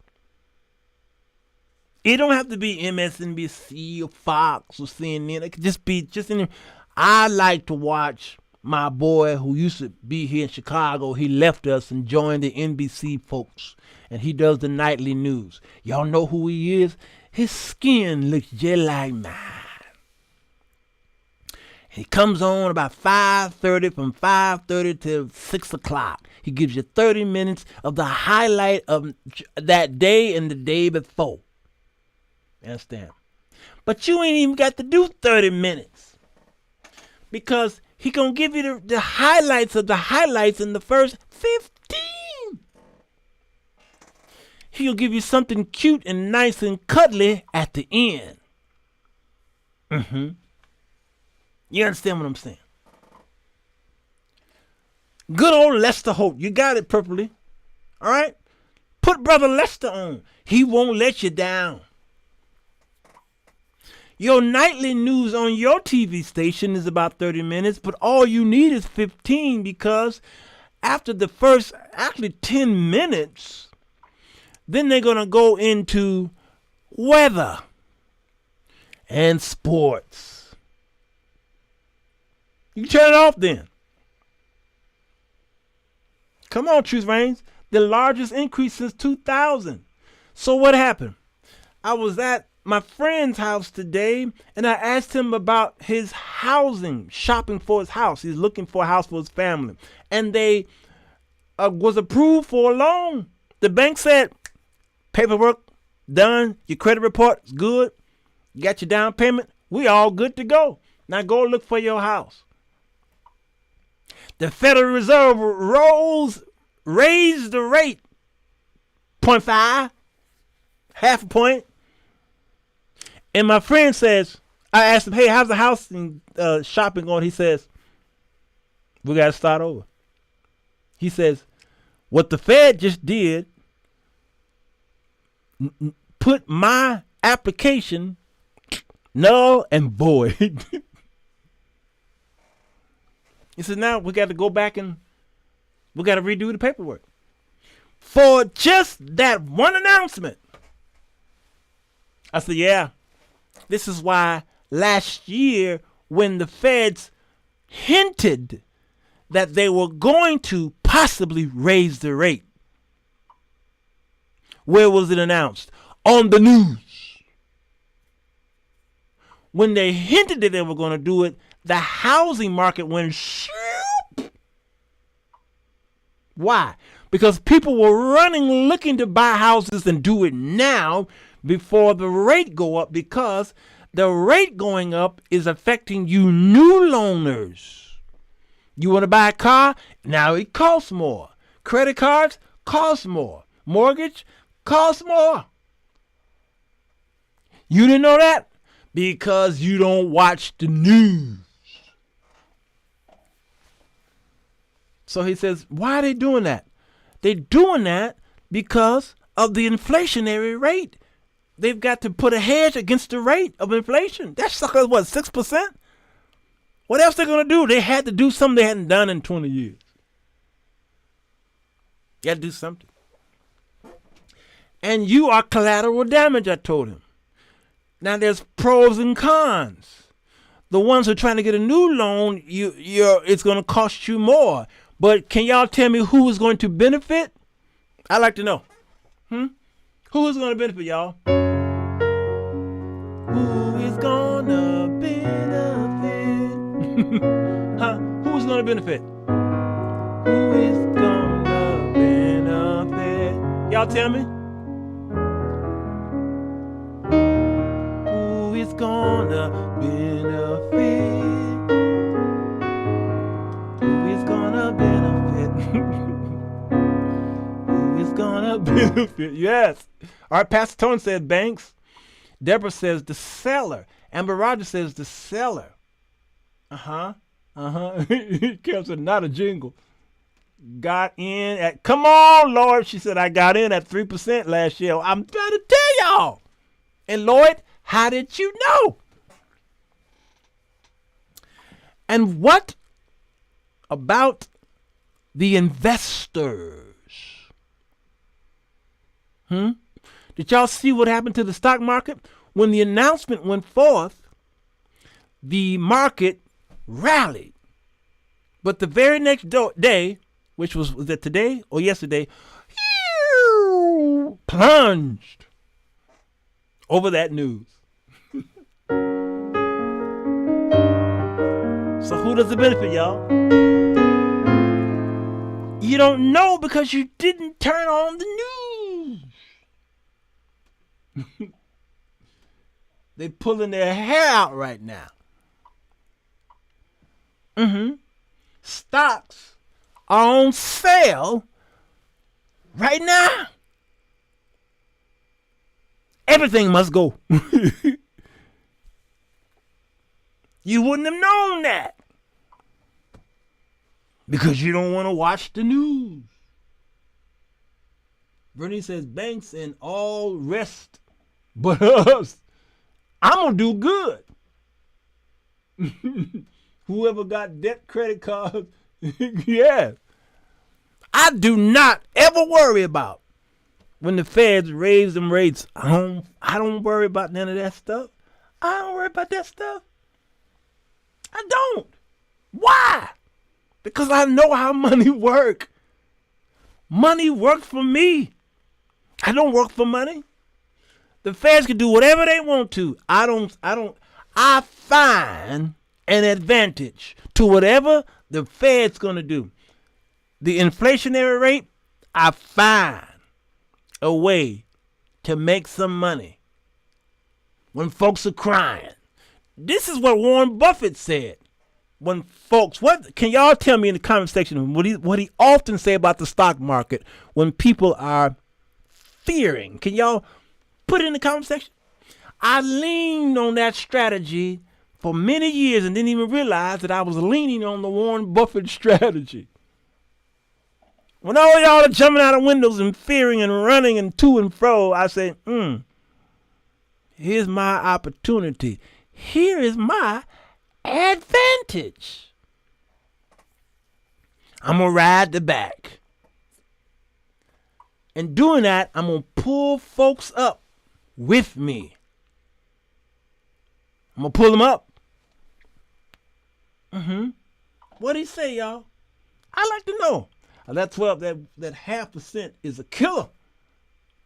It don't have to be MSNBC or Fox or CNN. It could just be in there. I like to watch my boy who used to be here in Chicago. He left us and joined the NBC folks. And he does the nightly news. Y'all know who he is? His skin looks just like mine. He comes on about 5:30, from 5:30 to 6 o'clock. He gives you 30 minutes of the highlight of that day and the day before. You understand? But you ain't even got to do 30 minutes. Because he gonna give you the highlights of the highlights in the first 15. He'll give you something cute and nice and cuddly at the end. You understand what I'm saying? Good old Lester Holt. You got it perfectly. All right? Put Brother Lester on. He won't let you down. Your nightly news on your TV station is about 30 minutes, but all you need is 15, because after the first, actually 10 minutes, then they're going to go into weather and sports. You turn it off then. Come on, Truth Reigns. The largest increase since 2000. So what happened? I was at my friend's house today, and I asked him about his housing, shopping for his house. He's looking for a house for his family. And they was approved for a loan. The bank said, paperwork done, your credit report is good, you got your down payment, we all good to go. Now go look for your house. The Federal Reserve raised the rate 0.5, half a point. And my friend says, I asked him, hey, how's the house and shopping going? He says, we got to start over. He says, what the Fed just did, put my application null and void. He said, now we got to go back and we got to redo the paperwork. For just that one announcement. I said, yeah, this is why last year when the feds hinted that they were going to possibly raise the rate, where was it announced? On the news. When they hinted that they were going to do it, the housing market went shoop. Why? Because people were running looking to buy houses and do it now before the rate go up, because the rate going up is affecting you new loaners. You want to buy a car? Now it costs more. Credit cards cost more. Mortgage costs more. You didn't know that? Because you don't watch the news. So he says, why are they doing that? They're doing that because of the inflationary rate. They've got to put a hedge against the rate of inflation. That sucker is what, 6%? What else they going to do? They had to do something they hadn't done in 20 years. You got to do something. And you are collateral damage, I told him. Now there's pros and cons. The ones who are trying to get a new loan, it's going to cost you more. But can y'all tell me who is going to benefit? I'd like to know. Who is going to benefit, y'all? Who is going to benefit? Huh? Who's going to benefit? Who is going to benefit? Y'all tell me. Who is going to benefit? Who is going to benefit? Who is going to benefit? Yes. All right, Pastor Tony said banks. Deborah says the seller. Amber Rogers says the seller. Kept said, not a jingle. Got in at, come on, Lloyd. She said, I got in at 3% last year. I'm trying to tell y'all. And Lloyd, how did you know? And what about the investors? Did y'all see what happened to the stock market? When the announcement went forth, the market rallied. But the very next day, which was that today or yesterday, plunged over that news. So who does it benefit, y'all? You don't know because you didn't turn on the news. They pulling their hair out right now. Stocks are on sale right now. Everything must go. You wouldn't have known that because you don't want to watch the news. Bernie says banks and all rest but us. I'm going to do good. Whoever got debt credit cards, yeah. I do not ever worry about when the feds raise them rates. I don't worry about none of that stuff. I don't worry about that stuff. I don't. Why? Because I know how money works. Money works for me. I don't work for money. The feds can do whatever they want to. I don't. I find an advantage to whatever the Fed's going to do. The inflationary rate, I find a way to make some money when folks are crying. This is what Warren Buffett said. When folks, what can y'all tell me in the comment section what he often say about the stock market when people are fearing? Can y'all put it in the comment section? I leaned on that strategy for many years and didn't even realize that I was leaning on the Warren Buffett strategy. When all y'all are jumping out of windows and fearing and running and to and fro, I say, here's my opportunity. Here is my advantage. I'm going to ride the back. And doing that, I'm going to pull folks up with me. I'm going to pull them up. What do he say, y'all? I like to know. That 12, that 0.5% is a killer.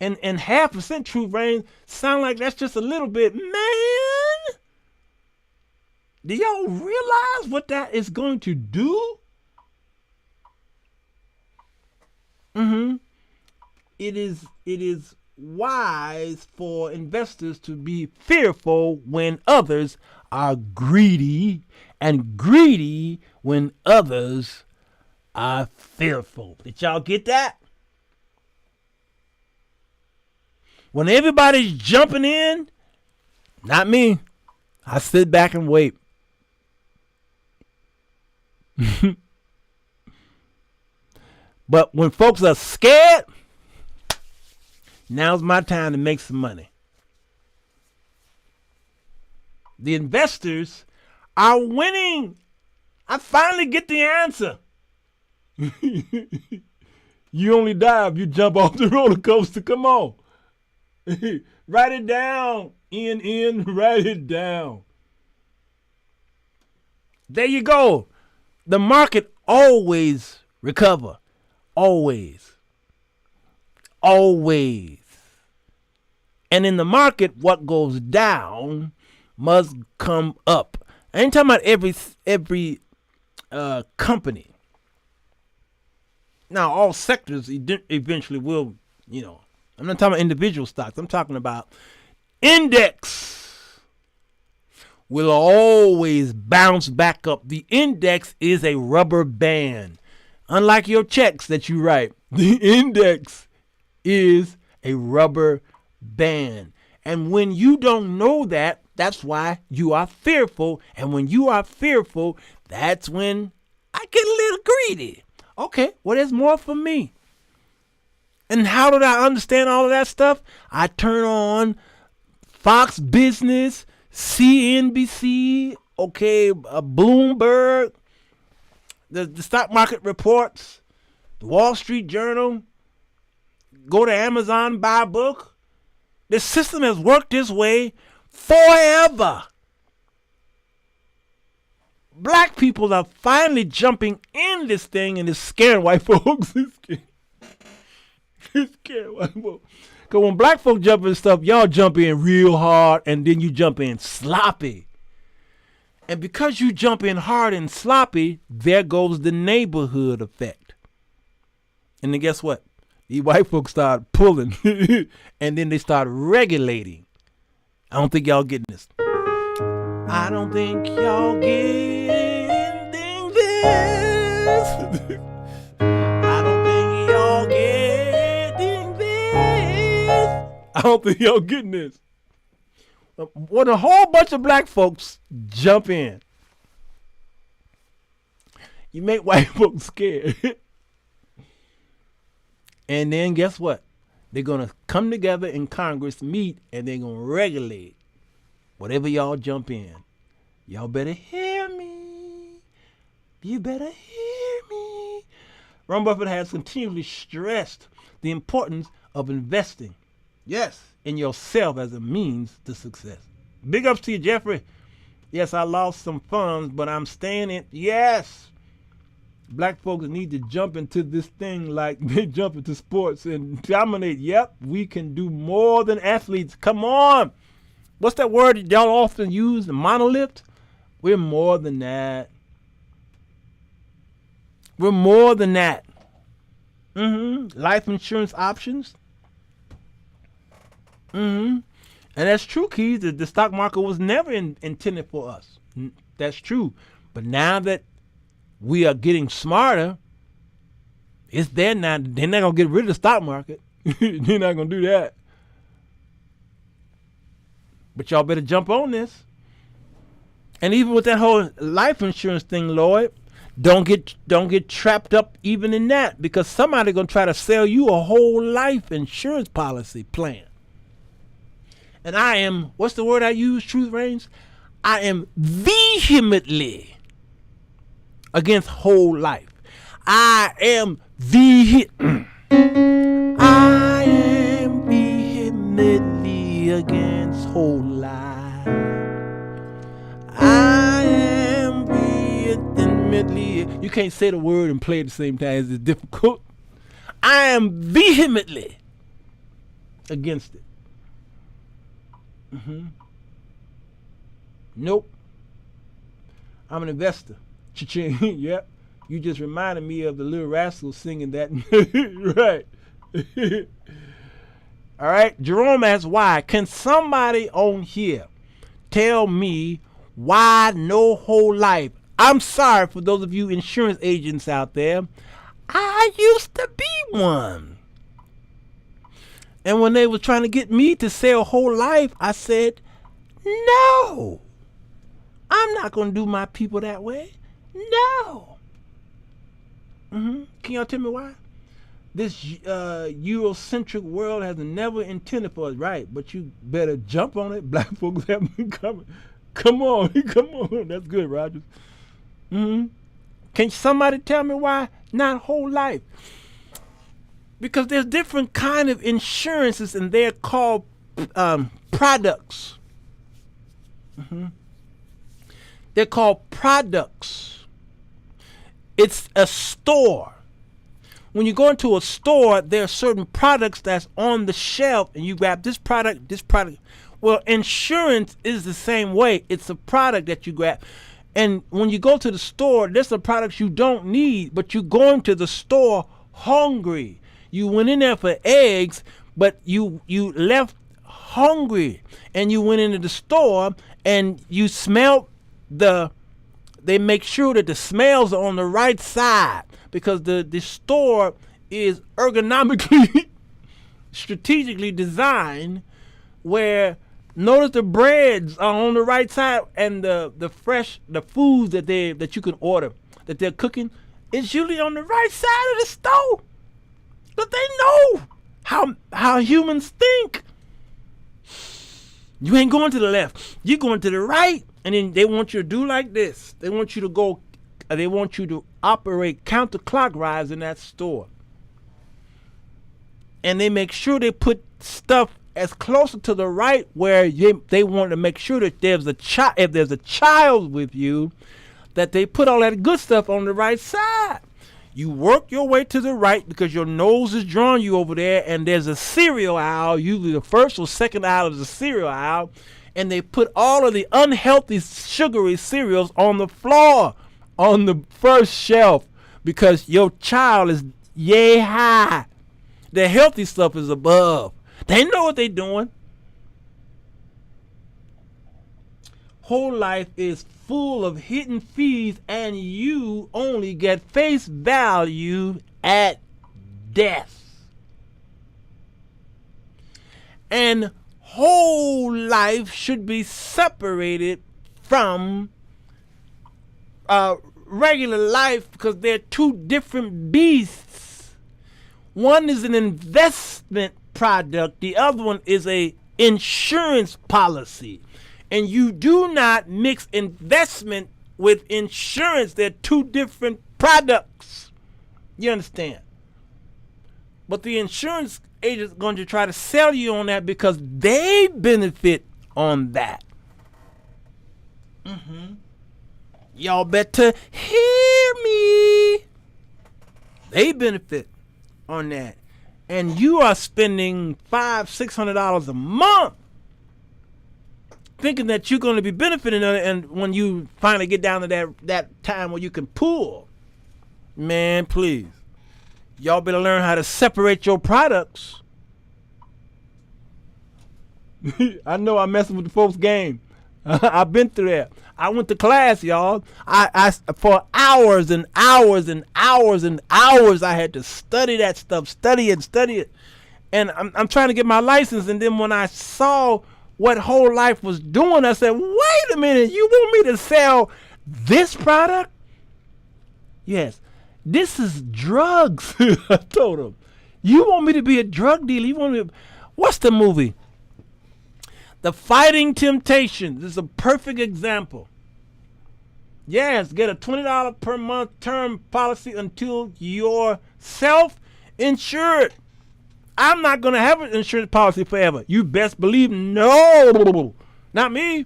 And 0.5% true brain sound like that's just a little bit. Man, do y'all realize what that is going to do? It is wise for investors to be fearful when others are greedy, and greedy when others are fearful. Did y'all get that? When everybody's jumping in, not me. I sit back and wait. But when folks are scared, now's my time to make some money. The investors are winning. I finally get the answer. You only die if you jump off the roller coaster. Come on. Write it down. Write it down. There you go. The market always recover. Always. Always. And in the market, what goes down must come up. I ain't talking about every company. Now, all sectors eventually will, I'm not talking about individual stocks. I'm talking about index will always bounce back up. The index is a rubber band. Unlike your checks that you write, the index is a rubber band. And when you don't know that, That's why you are fearful. And when you are fearful, that's when I get a little greedy. Okay, well, there's more for me. And how did I understand all of that stuff? I turn on Fox Business, CNBC, Bloomberg, the stock market reports, the Wall Street Journal, go to Amazon, buy a book. The system has worked this way forever. Black people are finally jumping in this thing and it's scaring white folks. It's scaring white folks. Because when black folks jump in stuff, y'all jump in real hard and then you jump in sloppy. And because you jump in hard and sloppy, there goes the neighborhood effect. And then guess what? These white folks start pulling and then they start regulating. I don't think y'all getting this. I don't think y'all getting this. I don't think y'all getting this. I don't think y'all getting this. When a whole bunch of black folks jump in, you make white folks scared. And then guess what? They're going to come together in Congress, meet, and they're going to regulate whatever y'all jump in. Y'all better hear me. You better hear me. Warren Buffett has continually stressed the importance of investing, yes, in yourself as a means to success. Big ups to you, Jeffrey. Yes, I lost some funds, but I'm staying in. Yes. Black folks need to jump into this thing like they jump into sports and dominate. Yep, we can do more than athletes. Come on. What's that word y'all often use? The monolith? We're more than that. We're more than that. Life insurance options. And that's true, Keys. The stock market was never intended for us. That's true. But now that we are getting smarter, it's there now. They're not going to get rid of the stock market. They're not going to do that. But y'all better jump on this. And even with that whole life insurance thing, Lloyd, don't get trapped up even in that, because somebody going to try to sell you a whole life insurance policy plan. And I am, what's the word I use, Truth Reigns? I am vehemently against whole life. I am vehemently against whole life. I am vehemently. You can't say the word and play at the same time. It's difficult. I am vehemently against it. Nope. I'm an investor. Cha-ching. Yep. You just reminded me of the Little Rascals singing that. Right. All right. Jerome asks why. Can somebody on here tell me why no whole life? I'm sorry for those of you insurance agents out there. I used to be one. And when they were trying to get me to sell whole life, I said, no. I'm not going to do my people that way. No. Can y'all tell me why? This Eurocentric world has never intended for us, right? But you better jump on it. Black folks have been coming. Come on. That's good, Rogers. Can somebody tell me why not whole life? Because there's different kind of insurances, and they're called products. They're called products. It's a store. When you go into a store, there are certain products that's on the shelf, and you grab this product, this product. Well, insurance is the same way. It's a product that you grab. And when you go to the store, there's some products you don't need, but you're going to the store hungry. You went in there for eggs, but you left hungry. And you went into the store and you smelled they make sure that the smells are on the right side, because the store is ergonomically, strategically designed where Notice the breads are on the right side, and the foods that you can order that they're cooking, it's usually on the right side of the stove. But they know how humans think. You ain't going to the left. You're going to the right, and then they want you to do like this. They want you to go. They want you to operate counterclockwise in that store, and they make sure they put stuff as closer to the right where they want to make sure that if there's a child with you, that they put all that good stuff on the right side. You work your way to the right because your nose is drawing you over there, and there's a cereal aisle, usually the first or second aisle is the cereal aisle, and they put all of the unhealthy sugary cereals on the floor on the first shelf because your child is yay high. The healthy stuff is above. They know what they're doing. Whole life is full of hidden fees, and you only get face value at death. And whole life should be separated from regular life because they're two different beasts. One is an investment product, the other one is a insurance policy, and you do not mix investment with insurance. They're two different products. You understand? But the insurance agent is going to try to sell you on that because they benefit on that. Y'all better hear me. They benefit on that. And you are spending $500-$600 a month thinking that you're going to be benefiting on it, and when you finally get down to that time where you can pull, man, please, y'all better learn how to separate your products. I know I'm messing with the folks' game. I've been through that. I went to class, y'all. I for hours and hours and hours and hours, I had to study that stuff, study it. And I'm trying to get my license. And then when I saw what whole life was doing, I said, wait a minute, you want me to sell this product? Yes, this is drugs. I told him, you want me to be a drug dealer? You want me to, what's the movie? The Fighting Temptations. This is a perfect example. Yes, get a $20 per month term policy until you're self-insured. I'm not going to have an insurance policy forever. You best believe no. Not me.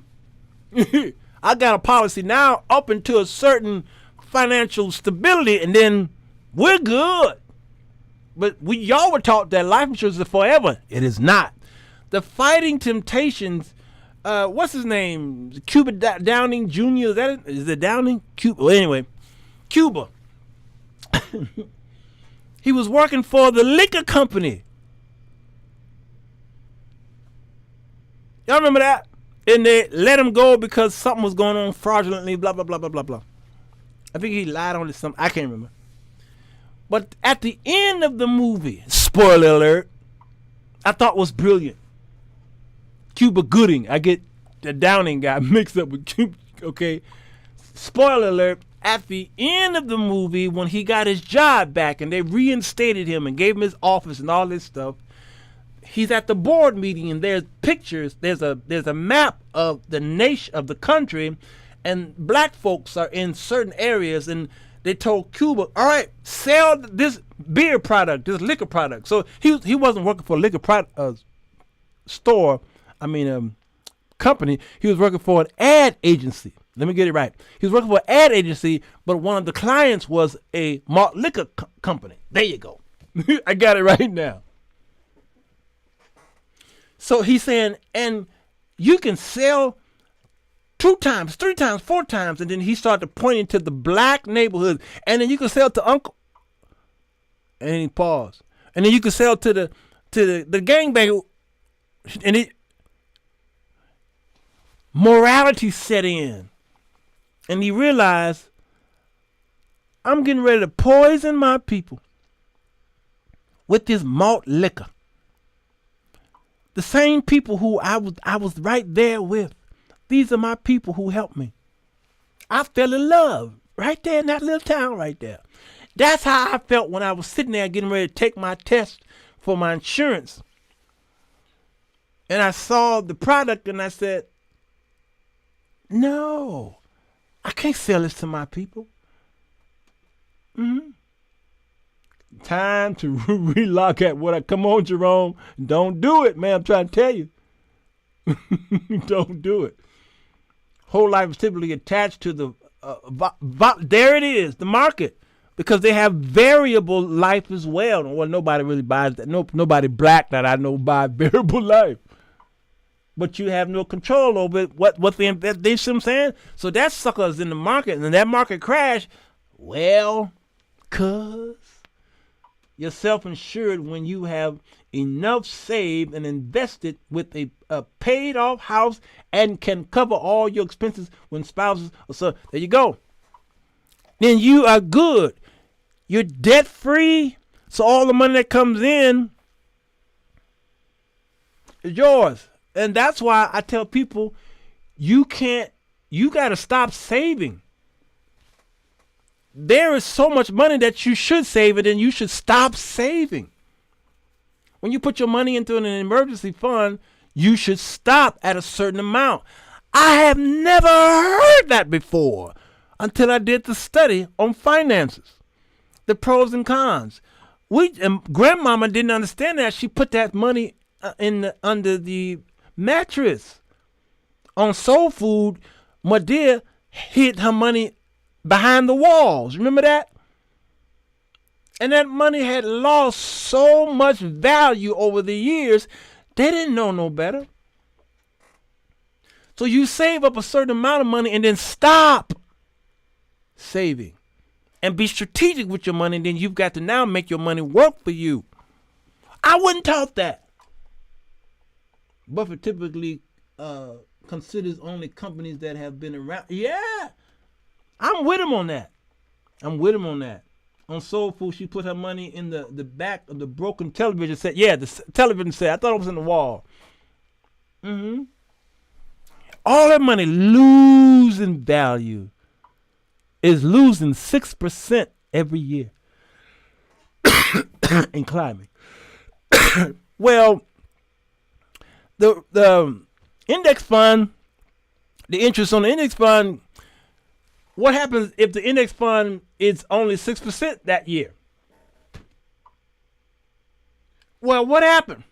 I got a policy now up until a certain financial stability, and then we're good. But y'all were taught that life insurance is forever. It is not. The Fighting Temptations, what's his name? Cuba Downing Jr. Is it Downing? Cuba. Well, anyway, Cuba. He was working for the liquor company. Y'all remember that? And they let him go because something was going on fraudulently, blah, blah, blah, blah, blah, blah. I think he lied on it something. I can't remember. But at the end of the movie, spoiler alert, I thought was brilliant. Cuba Gooding. I get the Downing guy mixed up with Cuba. Okay. Spoiler alert. At the end of the movie, when he got his job back and they reinstated him and gave him his office and all this stuff, he's at the board meeting and there's pictures. There's a map of the nation, of the country, and black folks are in certain areas, and they told Cuba, all right, sell this beer product, this liquor product. So he wasn't working for a liquor company. He was working for an ad agency. Let me get it right. He was working for an ad agency, but one of the clients was a malt liquor company. There you go. I got it right now. So he's saying, and you can sell 2 times, 3 times, 4 times, and then he started pointing to the black neighborhood, and then you can sell to Uncle. And he paused, and then you can sell to the gangbanger, and morality set in, and he realized, I'm getting ready to poison my people with this malt liquor. The same people who I was right there with. These are my people who helped me. I fell in love right there in that little town right there. That's how I felt when I was sitting there getting ready to take my test for my insurance. And I saw the product and I said, no, I can't sell this to my people. Time to relock at what I come on, Jerome. Don't do it, man. I'm trying to tell you. Don't do it. Whole life is typically attached to the there it is, the market, because they have variable life as well. Well, nobody really buys that. Nobody black that I know buy variable life. But you have no control over it, what they see what I'm saying? So that sucker's in the market, and that market crash, well, cuz you're self-insured when you have enough saved and invested with a paid off house and can cover all your expenses when spouses or so. There you go. Then you are good. You're debt free. So all the money that comes in is yours. And that's why I tell people you got to stop saving. There is so much money that you should save it, and you should stop saving. When you put your money into an emergency fund, you should stop at a certain amount. I have never heard that before until I did the study on finances, the pros and cons. Grandmama didn't understand that. She put that money under the mattress. On soul food, my dear hid her money behind the walls. Remember that? And that money had lost so much value over the years, they didn't know no better. So you save up a certain amount of money and then stop saving. And be strategic with your money, and then you've got to now make your money work for you. I wouldn't taught that. Buffett typically considers only companies that have been around. Yeah, I'm with him on that. On Soul Food, she put her money in the back of the broken television set. Yeah, the television set. I thought it was in the wall. All that money losing value is losing 6% every year in climbing. Well, the index fund, the interest on the index fund, what happens if the index fund is only 6% that year? Well, what happened?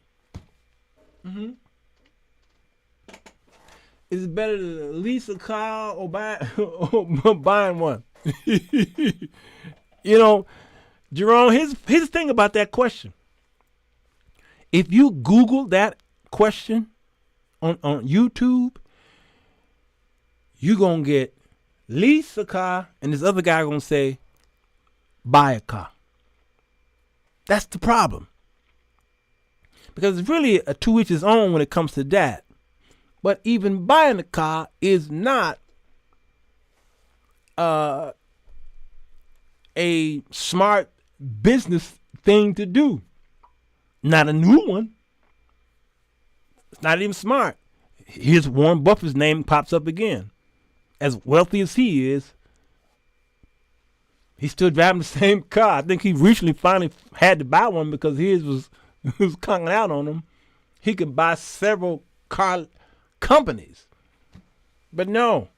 Is it better to lease a car or buying one? Jerome, here's the thing about that question. If you Google that question on YouTube, you're going to get lease a car, and this other guy going to say buy a car. That's the problem. Because it's really a to each his own when it comes to that. But even buying a car is not a smart business thing to do. Not a new one. It's not even smart. Here's Warren Buffett's name pops up again. As wealthy as he is, he's still driving the same car. I think he recently finally had to buy one because his was conking out on him. He could buy several car companies. But no,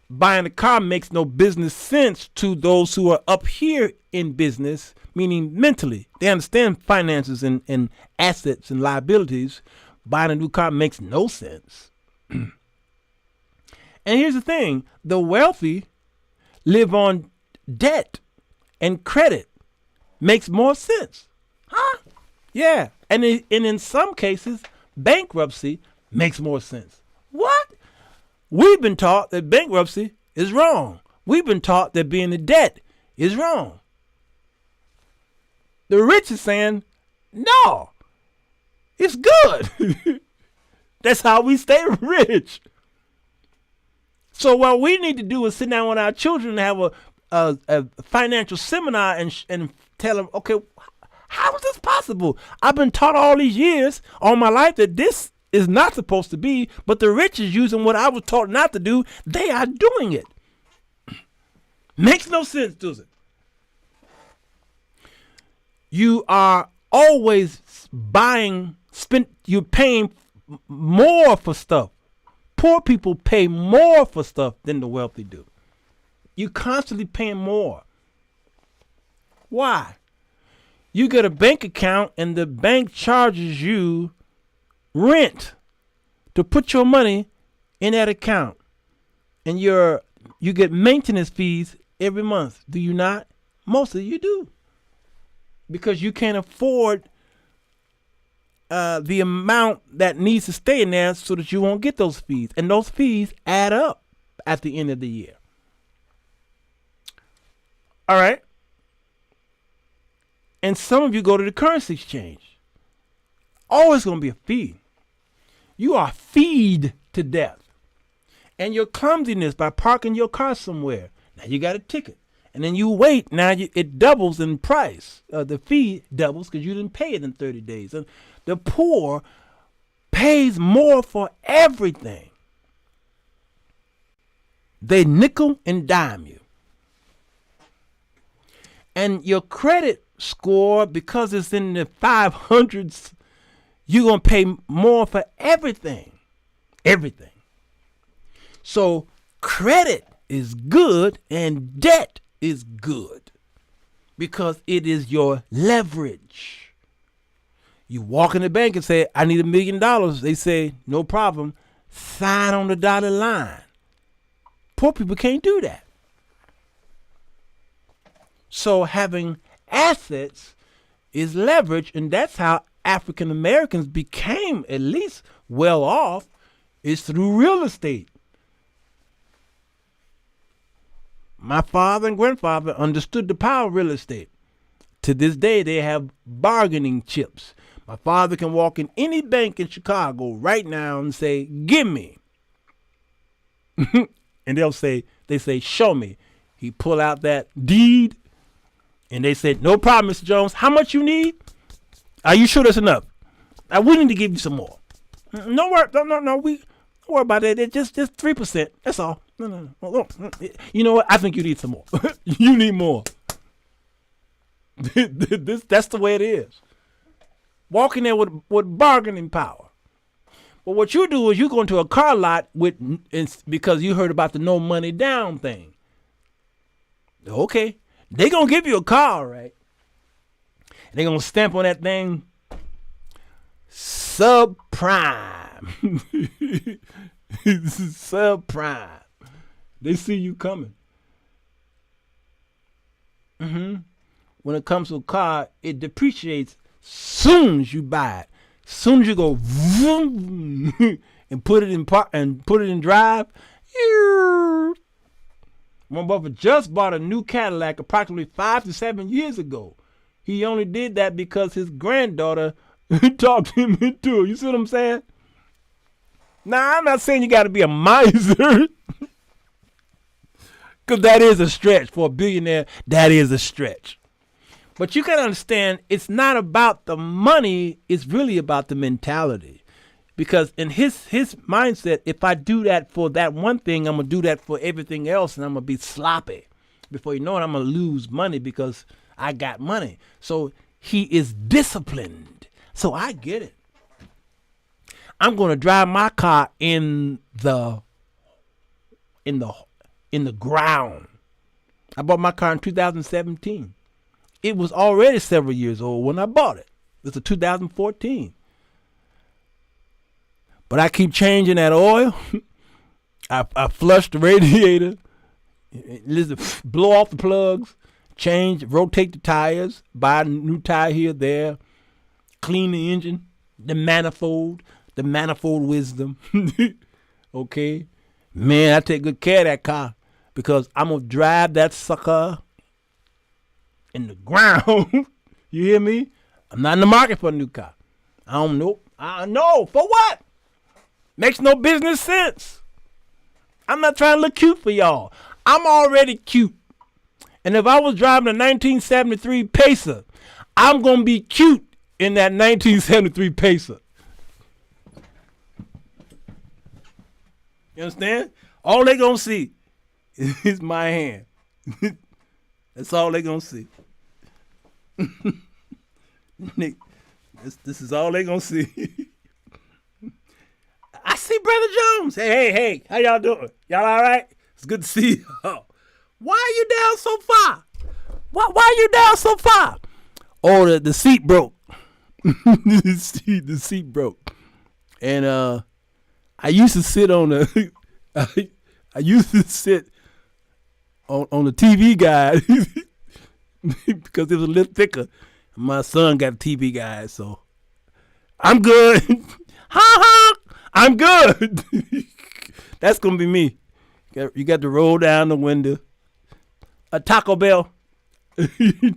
buying a car makes no business sense to those who are up here in business, meaning mentally. They understand finances and assets and liabilities. Buying a new car makes no sense. And here's the thing. The wealthy live on debt and credit. Makes more sense. Huh? Yeah. And in some cases, bankruptcy makes more sense. What? We've been taught that bankruptcy is wrong. We've been taught that being in debt is wrong. The rich is saying, no, it's good. That's how we stay rich. So what we need to do is sit down with our children and have a financial seminar and tell them, okay, How is this possible? I've been taught all these years, all my life, that this is not supposed to be, but the rich is using what I was taught not to do. They are doing it. Makes no sense, does it? You are always you're paying more for stuff. Poor people pay more for stuff than the wealthy do. You're constantly paying more. Why? You get a bank account and the bank charges you rent to put your money in that account. And you get maintenance fees every month. Do you not? Most of you do. Because you can't afford the amount that needs to stay in there so that you won't get those fees. And those fees add up at the end of the year. All right. And some of you go to the currency exchange. Always going to be a fee. You are feed to death. And your clumsiness by parking your car somewhere. Now you got a ticket. And then you wait. Now it doubles in price. The fee doubles because you didn't pay it in 30 days. And the poor pays more for everything. They nickel and dime you. And your credit score, because it's in the 500s, you're going to pay more for everything. Everything. So credit is good and debt is good because it is your leverage. You walk in the bank and say, I need $1 million. They say, no problem. Sign on the dotted line. Poor people can't do that. So having assets is leverage, and that's how African Americans became at least well off, is through real estate. My father and grandfather understood the power of real estate. To this day, they have bargaining chips. My father can walk in any bank in Chicago right now and say, give me. And they say, show me. He pull out that deed. And they said, no problem, Mr. Jones. How much you need? Are you sure that's enough? We need to give you some more. No worry, no. We don't worry about that. It's just 3%. That's all. No. You know what? I think you need some more. You need more. That's the way it is. Walking there with bargaining power. But what you do is you go into a car lot because you heard about the no money down thing. Okay. They going to give you a car, right? They're going to stamp on that thing, subprime. Subprime. They see you coming. When it comes to a car, it depreciates soon as you buy it. Soon as you go vroom, and put it in drive. Warren Buffett just bought a new Cadillac approximately 5 to 7 years ago. He only did that because his granddaughter talked him into it. You see what I'm saying? Now, I'm not saying you got to be a miser. Because that is a stretch for a billionaire. That is a stretch. But you got to understand, it's not about the money. It's really about the mentality. Because in his mindset, if I do that for that one thing, I'm going to do that for everything else, and I'm going to be sloppy. Before you know it, I'm going to lose money because I got money. So he is disciplined. So I get it. I'm going to drive my car in the ground. I bought my car in 2017. It was already several years old when I bought it. It's a 2014. But I keep changing that oil. I flush the radiator, blow off the plugs, rotate the tires, buy a new tire here, there, clean the engine, the manifold wisdom. Okay? Man, I take good care of that car because I'm going to drive that sucker in the ground. You hear me? I'm not in the market for a new car. I don't know. I know. For what? Makes no business sense. I'm not trying to look cute for y'all. I'm already cute. And if I was driving a 1973 Pacer, I'm gonna be cute in that 1973 Pacer. You understand? All they gonna see is my hand. That's all they gonna see. This is all they gonna see. I see Brother Jones. Hey, how y'all doing? Y'all all right? It's good to see y'all. Why are you down so far? Why are you down so far? Oh, the seat broke. the seat broke. And I used to sit on the I used to sit on the TV guide because it was a little thicker. My son got a TV guide, so I'm good. I'm good. That's gonna be me. You got to roll down the window. A Taco Bell.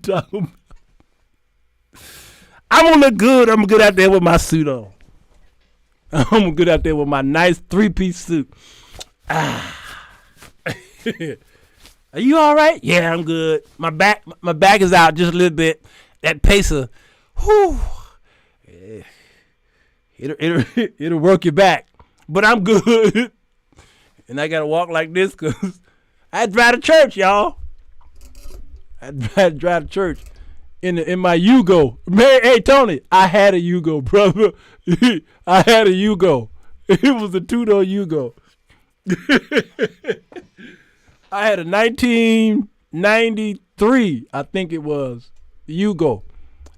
Taco Bell. I'm gonna look good. I'm good out there with my suit on. I'm good out there with my nice 3-piece suit. Are you all right? Yeah, I'm good. My back is out just a little bit. That Pacer, whew, it'll work your back. But I'm good. And I gotta walk like this because I had to drive to church, y'all. I had to drive to church in my Yugo. Hey, Tony, I had a Yugo, brother. I had a Yugo. It was a 2-door Yugo. I had a 1993, I think it was, Yugo.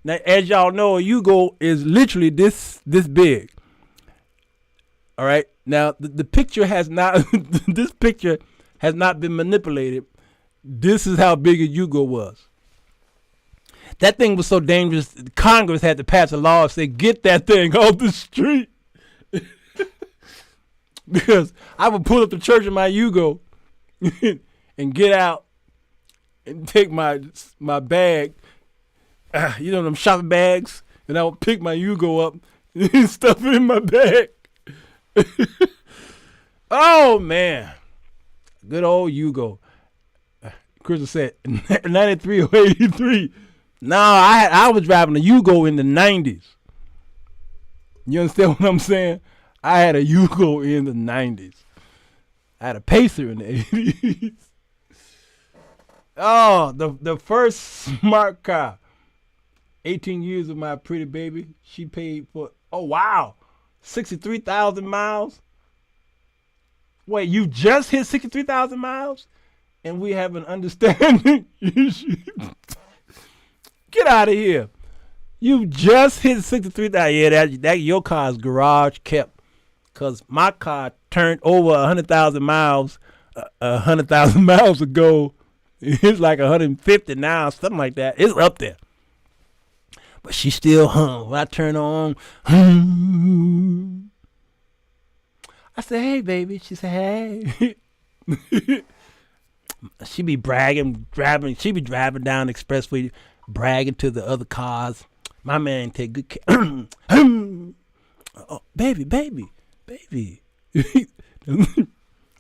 Now, as y'all know, a Yugo is literally this big. All right. Now, the picture has not, this picture has not been manipulated. This is how big a Yugo was. That thing was so dangerous, Congress had to pass a law and say, get that thing off the street. Because I would pull up to church in my Yugo and get out and take my bag, them shopping bags, and I would pick my Yugo up and stuff it in my bag. Oh, man. Good old Yugo. Crystal said, 93 or 83. No, I was driving a Yugo in the 90s. You understand what I'm saying? I had a Yugo in the 90s. I had a Pacer in the 80s. Oh, the first smart car. 18 years of my pretty baby. She paid for, 63,000 miles. Wait, you just hit 63,000 miles? And we have an understanding? Get out of here. You just hit 63,000. Yeah, that your car's garage kept. Because my car turned over 100,000 miles 100,000 miles ago. It's like 150 now, something like that. It's up there. But she still hung. When I turn on, I said, hey, baby. She said, hey. She be driving down the expressway, bragging to the other cars. My man take good care. Oh, baby. That's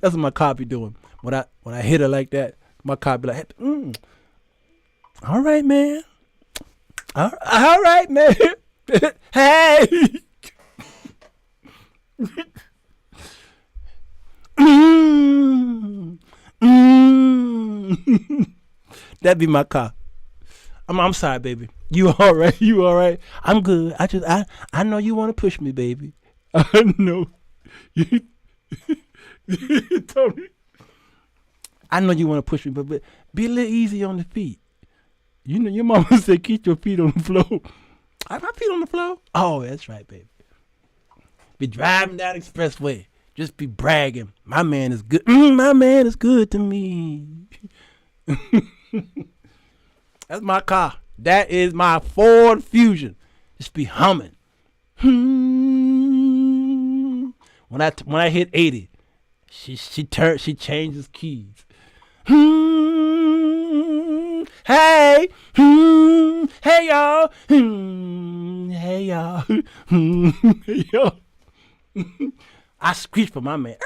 what my car be doing. When I hit her like that, my car be like, all right, man. All right, man. Hey. That'd be my car. I'm sorry, baby. You all right? You all right? I'm good. I know you want to push me, baby. I know. Tony. I know you want to push me, but be a little easy on the feet. You know, your mama said keep your feet on the floor. I have my feet on the floor? Oh, that's right, baby. Be driving down the expressway. Just be bragging. My man is good. My man is good to me. That's my car. That is my Ford Fusion. Just be humming. When I hit 80, she changes keys. Hey, hey y'all, hey y'all, hey y'all. I screech for my man.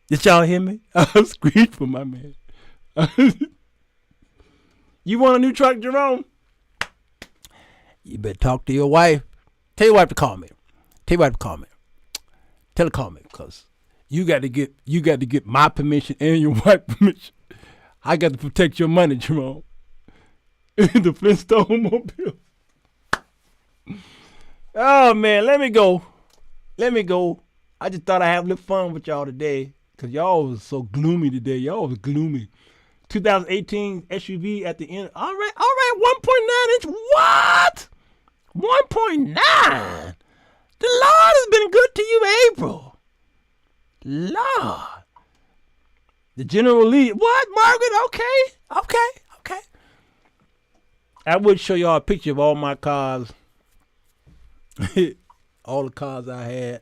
Did y'all hear me? I screech for my man. You want a new truck, Jerome? You better talk to your wife. Tell your wife to call me. Tell her to call me, because you got to get my permission and your wife's permission. I got to protect your money, Jerome. The Flintstone mobile. Oh man, let me go. I just thought I'd have a little fun with y'all today, because y'all was so gloomy today. Y'all was gloomy. 2018 SUV at the end. All right, 1.9 inch. What? 1.9? The Lord has been good to you, April. Lord. The General Lee. What, Margaret? Okay. I would show y'all a picture of all my cars. All the cars I had.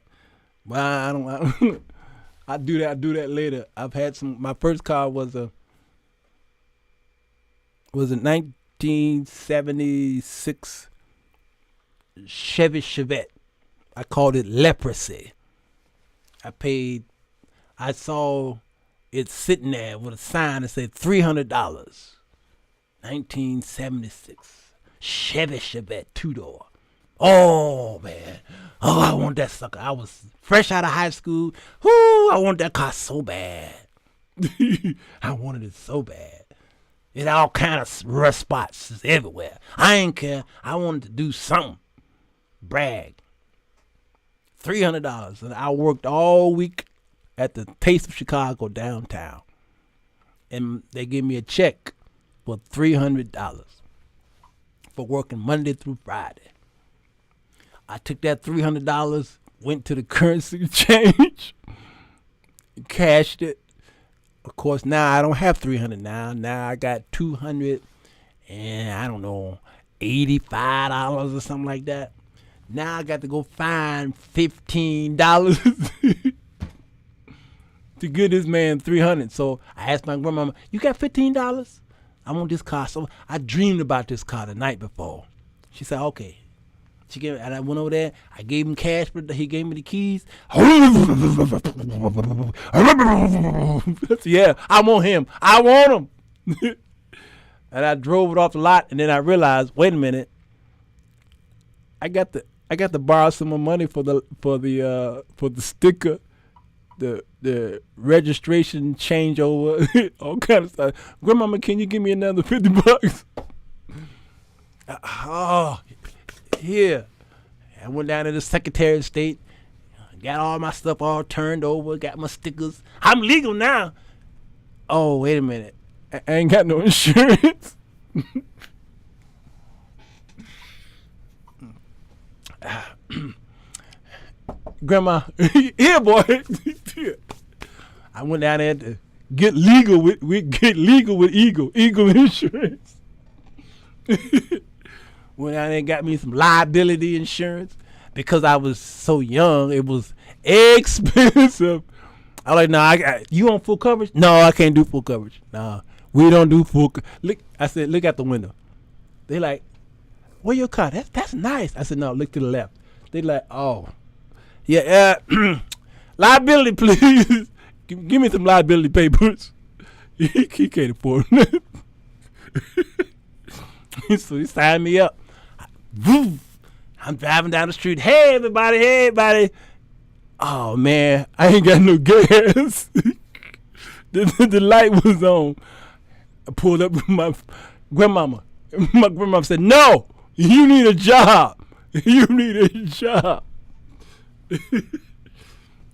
But I don't I do that later. I've had some. My first car was a 1976 Chevy Chevette. I called it Leprosy. I saw it sitting there with a sign that said $300. 1976 Chevy Chevette 2-door. Oh man. Oh, I want that sucker. I was fresh out of high school. Whoo, I want that car so bad. I wanted it so bad. It all kind of rust spots everywhere. I ain't care. I wanted to do something. Brag. $300. And I worked all week at the Taste of Chicago downtown. And they gave me a check for $300 for working Monday through Friday. I took that $300, went to the currency exchange, cashed it. Of course, now I don't have $300 now. Now I got $200 and I don't know, $85 or something like that. Now I got to go find $15 to give this man $300. So I asked my grandmama, "You got $15? I want this car." So I dreamed about this car the night before. She said, "Okay." And I went over there. I gave him cash, but he gave me the keys. Yeah, I want him. I want him. And I drove it off the lot, and then I realized, wait a minute. I got to borrow some more money for the sticker, the registration changeover, all kind of stuff. Grandmama, can you give me another $50? Oh. Here, I went down to the Secretary of State, got all my stuff all turned over, got my stickers. I'm legal now. Oh, wait a minute. I ain't got no insurance. Grandma, here, boy. I went down there to get legal with Eagle Insurance. Went out there and got me some liability insurance because I was so young. It was expensive. I was like, you want full coverage? No, I can't do full coverage. No, we don't do full look. I said, look out the window. They like, where your car? That's nice. I said, no, look to the left. They like, oh, yeah, liability, please. Give me some liability papers. He can't afford it. So he signed me up. I'm driving down the street. Hey, everybody. Oh, man, I ain't got no gas. the light was on. I pulled up with my grandmama. My grandmama said, "No, you need a job. You need a job."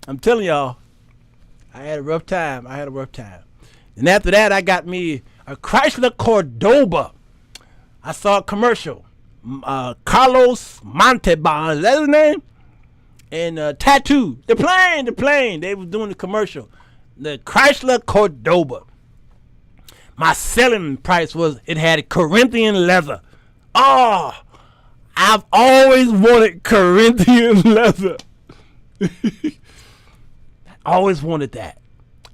I'm telling y'all, I had a rough time. And after that, I got me a Chrysler Cordoba. I saw a commercial. Carlos Montalban, is that his name? And Tattoo. The plane. They was doing the commercial. The Chrysler Cordoba. My selling price was, it had Corinthian leather. Oh, I've always wanted Corinthian leather. Always wanted that.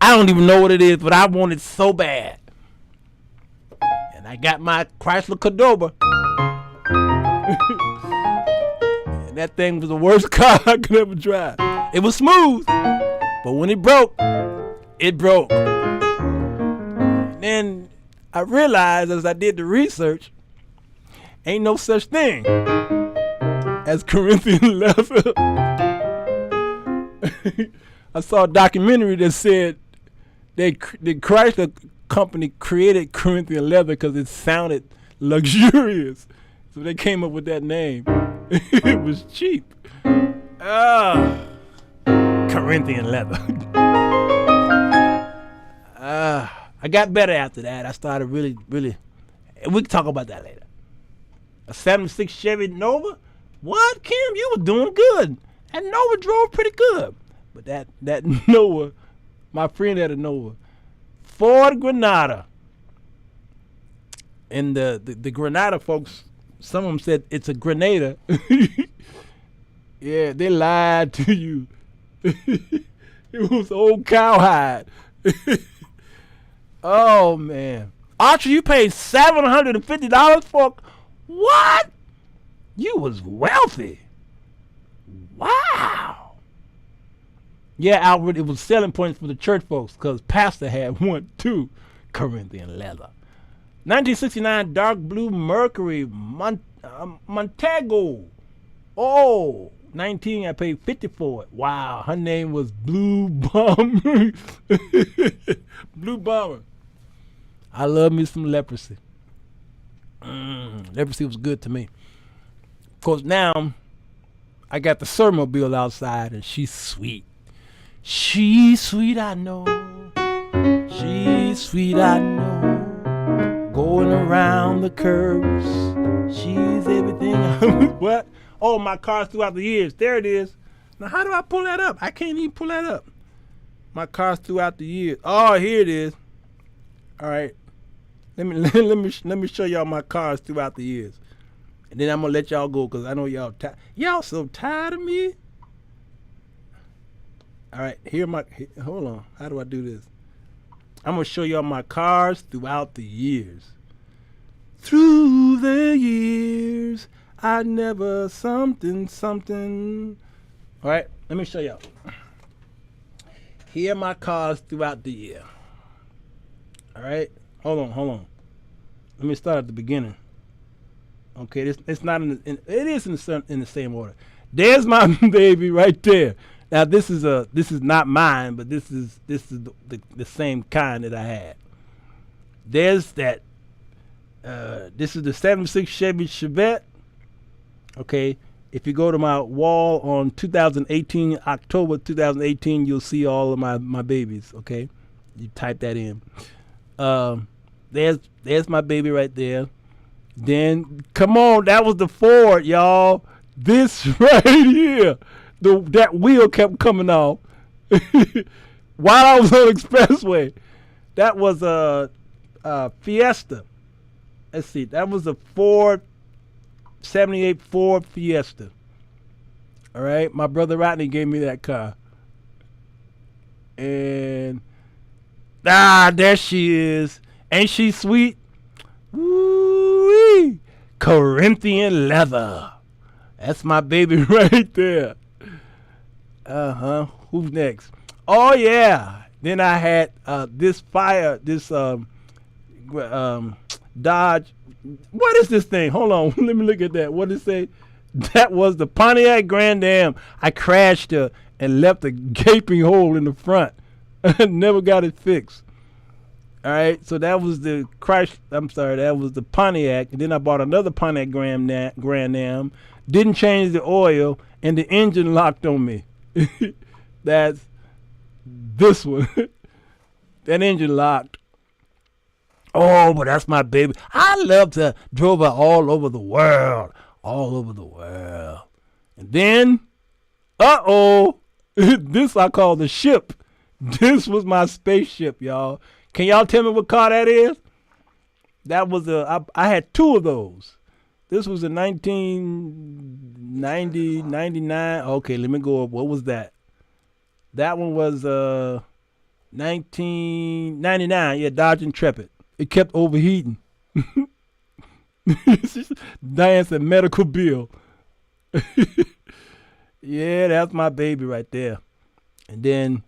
I don't even know what it is, but I want it so bad. And I got my Chrysler Cordoba. And that thing was the worst car I could ever drive. It was smooth, but when it broke, it broke. And then I realized as I did the research, ain't no such thing as Corinthian leather. I saw a documentary that said the Chrysler company created Corinthian leather because it sounded luxurious. So they came up with that name. It was cheap. Corinthian leather. I got better after that. I started really. We can talk about that later. A 76 Chevy Nova? What, Kim? You were doing good. That Nova drove pretty good. But that Nova, my friend had a Nova. Ford Granada. And the Granada folks, some of them said it's a Grenada. Yeah, they lied to you. It was old cowhide. Oh, man. Archer, you paid $750 for... What? You was wealthy. Wow. Yeah, Albert, it was selling points for the church folks because Pastor had one too. Corinthian leather. 1969 dark blue Mercury Montego. Oh, 19, I paid 50 for it. Wow, her name was Blue Bomber. Blue Bomber. I love me some leprosy. Leprosy was good to me. Of course, now I got the Sirwalterj outside, and she's sweet. She's sweet, I know. She's sweet, I know. Going around the curves. She's everything. What? Oh, my cars throughout the years. There it is. Now, how do I pull that up? I can't even pull that up. My cars throughout the years. Oh, here it is. All right. Let me show y'all my cars throughout the years. And then I'm going to let y'all go because I know y'all tired. Y'all so tired of me. All right. Hold on. How do I do this? I'm going to show y'all my cars throughout the years. Through the years, I never something. All right. Let me show y'all. Here are my cars throughout the year. All right. Hold on. Let me start at the beginning. Okay, it's not it is in the same order. There's my baby right there. Now this is not mine, but this is the same kind that I had. There's that. This is the 76 Chevy Chevette. Okay, if you go to my wall on 2018, October 2018, you'll see all of my babies. Okay, you type that in. There's my baby right there. Then come on, that was the Ford, y'all. This right here, that wheel kept coming off while I was on Expressway. That was a Fiesta. Let's see, that was a Ford 78 Ford Fiesta. All right, my brother Rodney gave me that car, and there she is. Ain't she sweet? Woo-wee. Corinthian leather. That's my baby right there. Who's next? Oh yeah. Then I had this Dodge. What is this thing? Hold on. Let me look at that. What did it say? That was the Pontiac Grand Am. I crashed her and left a gaping hole in the front. Never got it fixed. All right, so that was the that was the Pontiac. And then I bought another Pontiac Grand Am. Didn't change the oil, and the engine locked on me. That's this one. That engine locked. Oh, but that's my baby. I love to drove her all over the world. And then, this I call the ship. This was my spaceship, y'all. Can y'all tell me what car that is? That was I had two of those. This was a 1990, 99. Okay, let me go up. What was that? That one was 1999. Yeah, Dodge Intrepid. It kept overheating. Diane said medical bill. Yeah, that's my baby right there. And then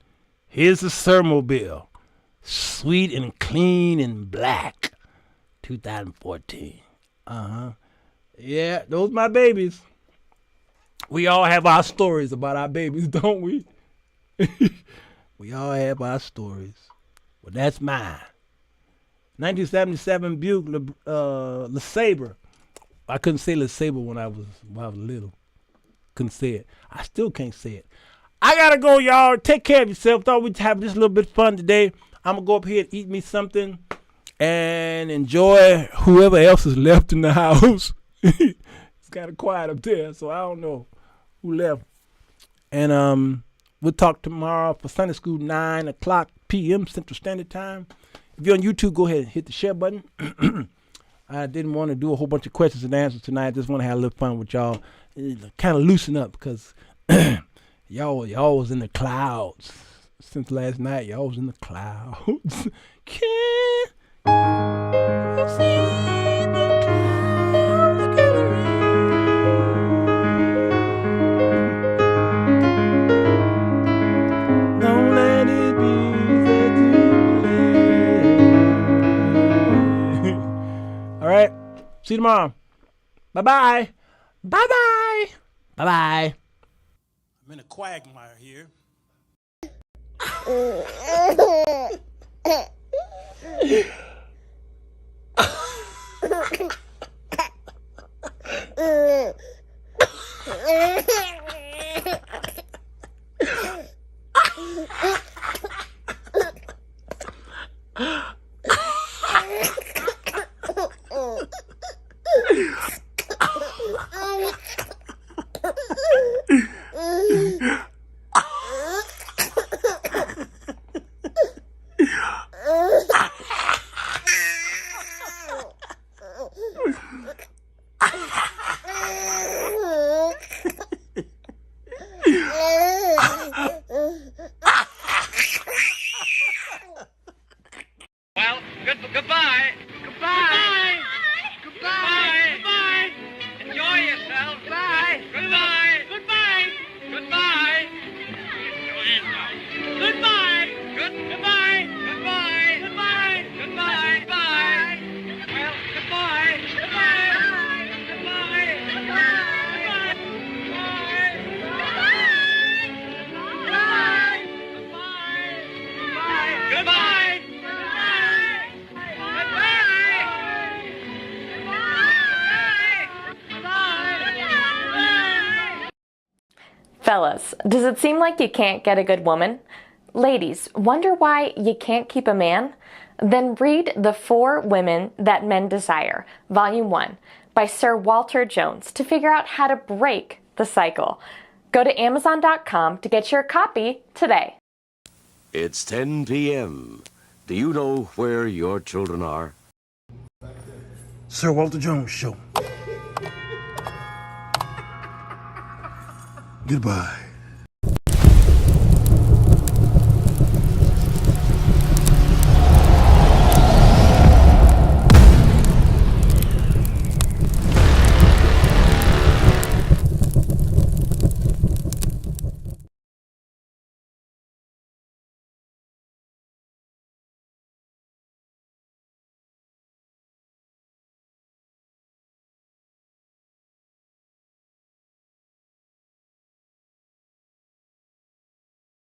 here's the Sirwalterj. Sweet and clean and black. 2014. Yeah, those my babies. We all have our stories about our babies, don't we? We all have our stories. Well, that's mine. 1977 Buick LeSabre. I couldn't say LeSabre when I was little. Couldn't say it. I still can't say it. I gotta go, y'all. Take care of yourself. Thought we'd have just a little bit of fun today. I'm gonna go up here and eat me something and enjoy whoever else is left in the house. It's kind of quiet up there, so I don't know who left. And we'll talk tomorrow for Sunday School, 9 o'clock p.m. Central Standard Time. If you're on YouTube, go ahead and hit the share button. I didn't want to do a whole bunch of questions and answers tonight. I just want to have a little fun with y'all. Kind of loosen up because y'all was in the clouds. Since last night, y'all was in the clouds. Can't you see the clouds gathering? Don't let it be too late. All right. See you tomorrow. Bye-bye. Bye-bye. Bye-bye. I'm in a quagmire here. Well, goodbye. Goodbye. Goodbye. Goodbye. Enjoy yourself. Bye. Goodbye. Goodbye. Goodbye. Goodbye. Goodbye. Goodbye. Goodbye. Goodbye. Bye. Well, goodbye. Goodbye. Goodbye. Goodbye. Goodbye. Fellas, does it seem like you can't get a good woman? Ladies, wonder why you can't keep a man? Then read The 4 Women That Men Desire, Volume 1, by Sirwalterj to figure out how to break the cycle. Go to Amazon.com to get your copy today. It's 10 p.m. Do you know where your children are? Sir Walter Jones Show. Goodbye.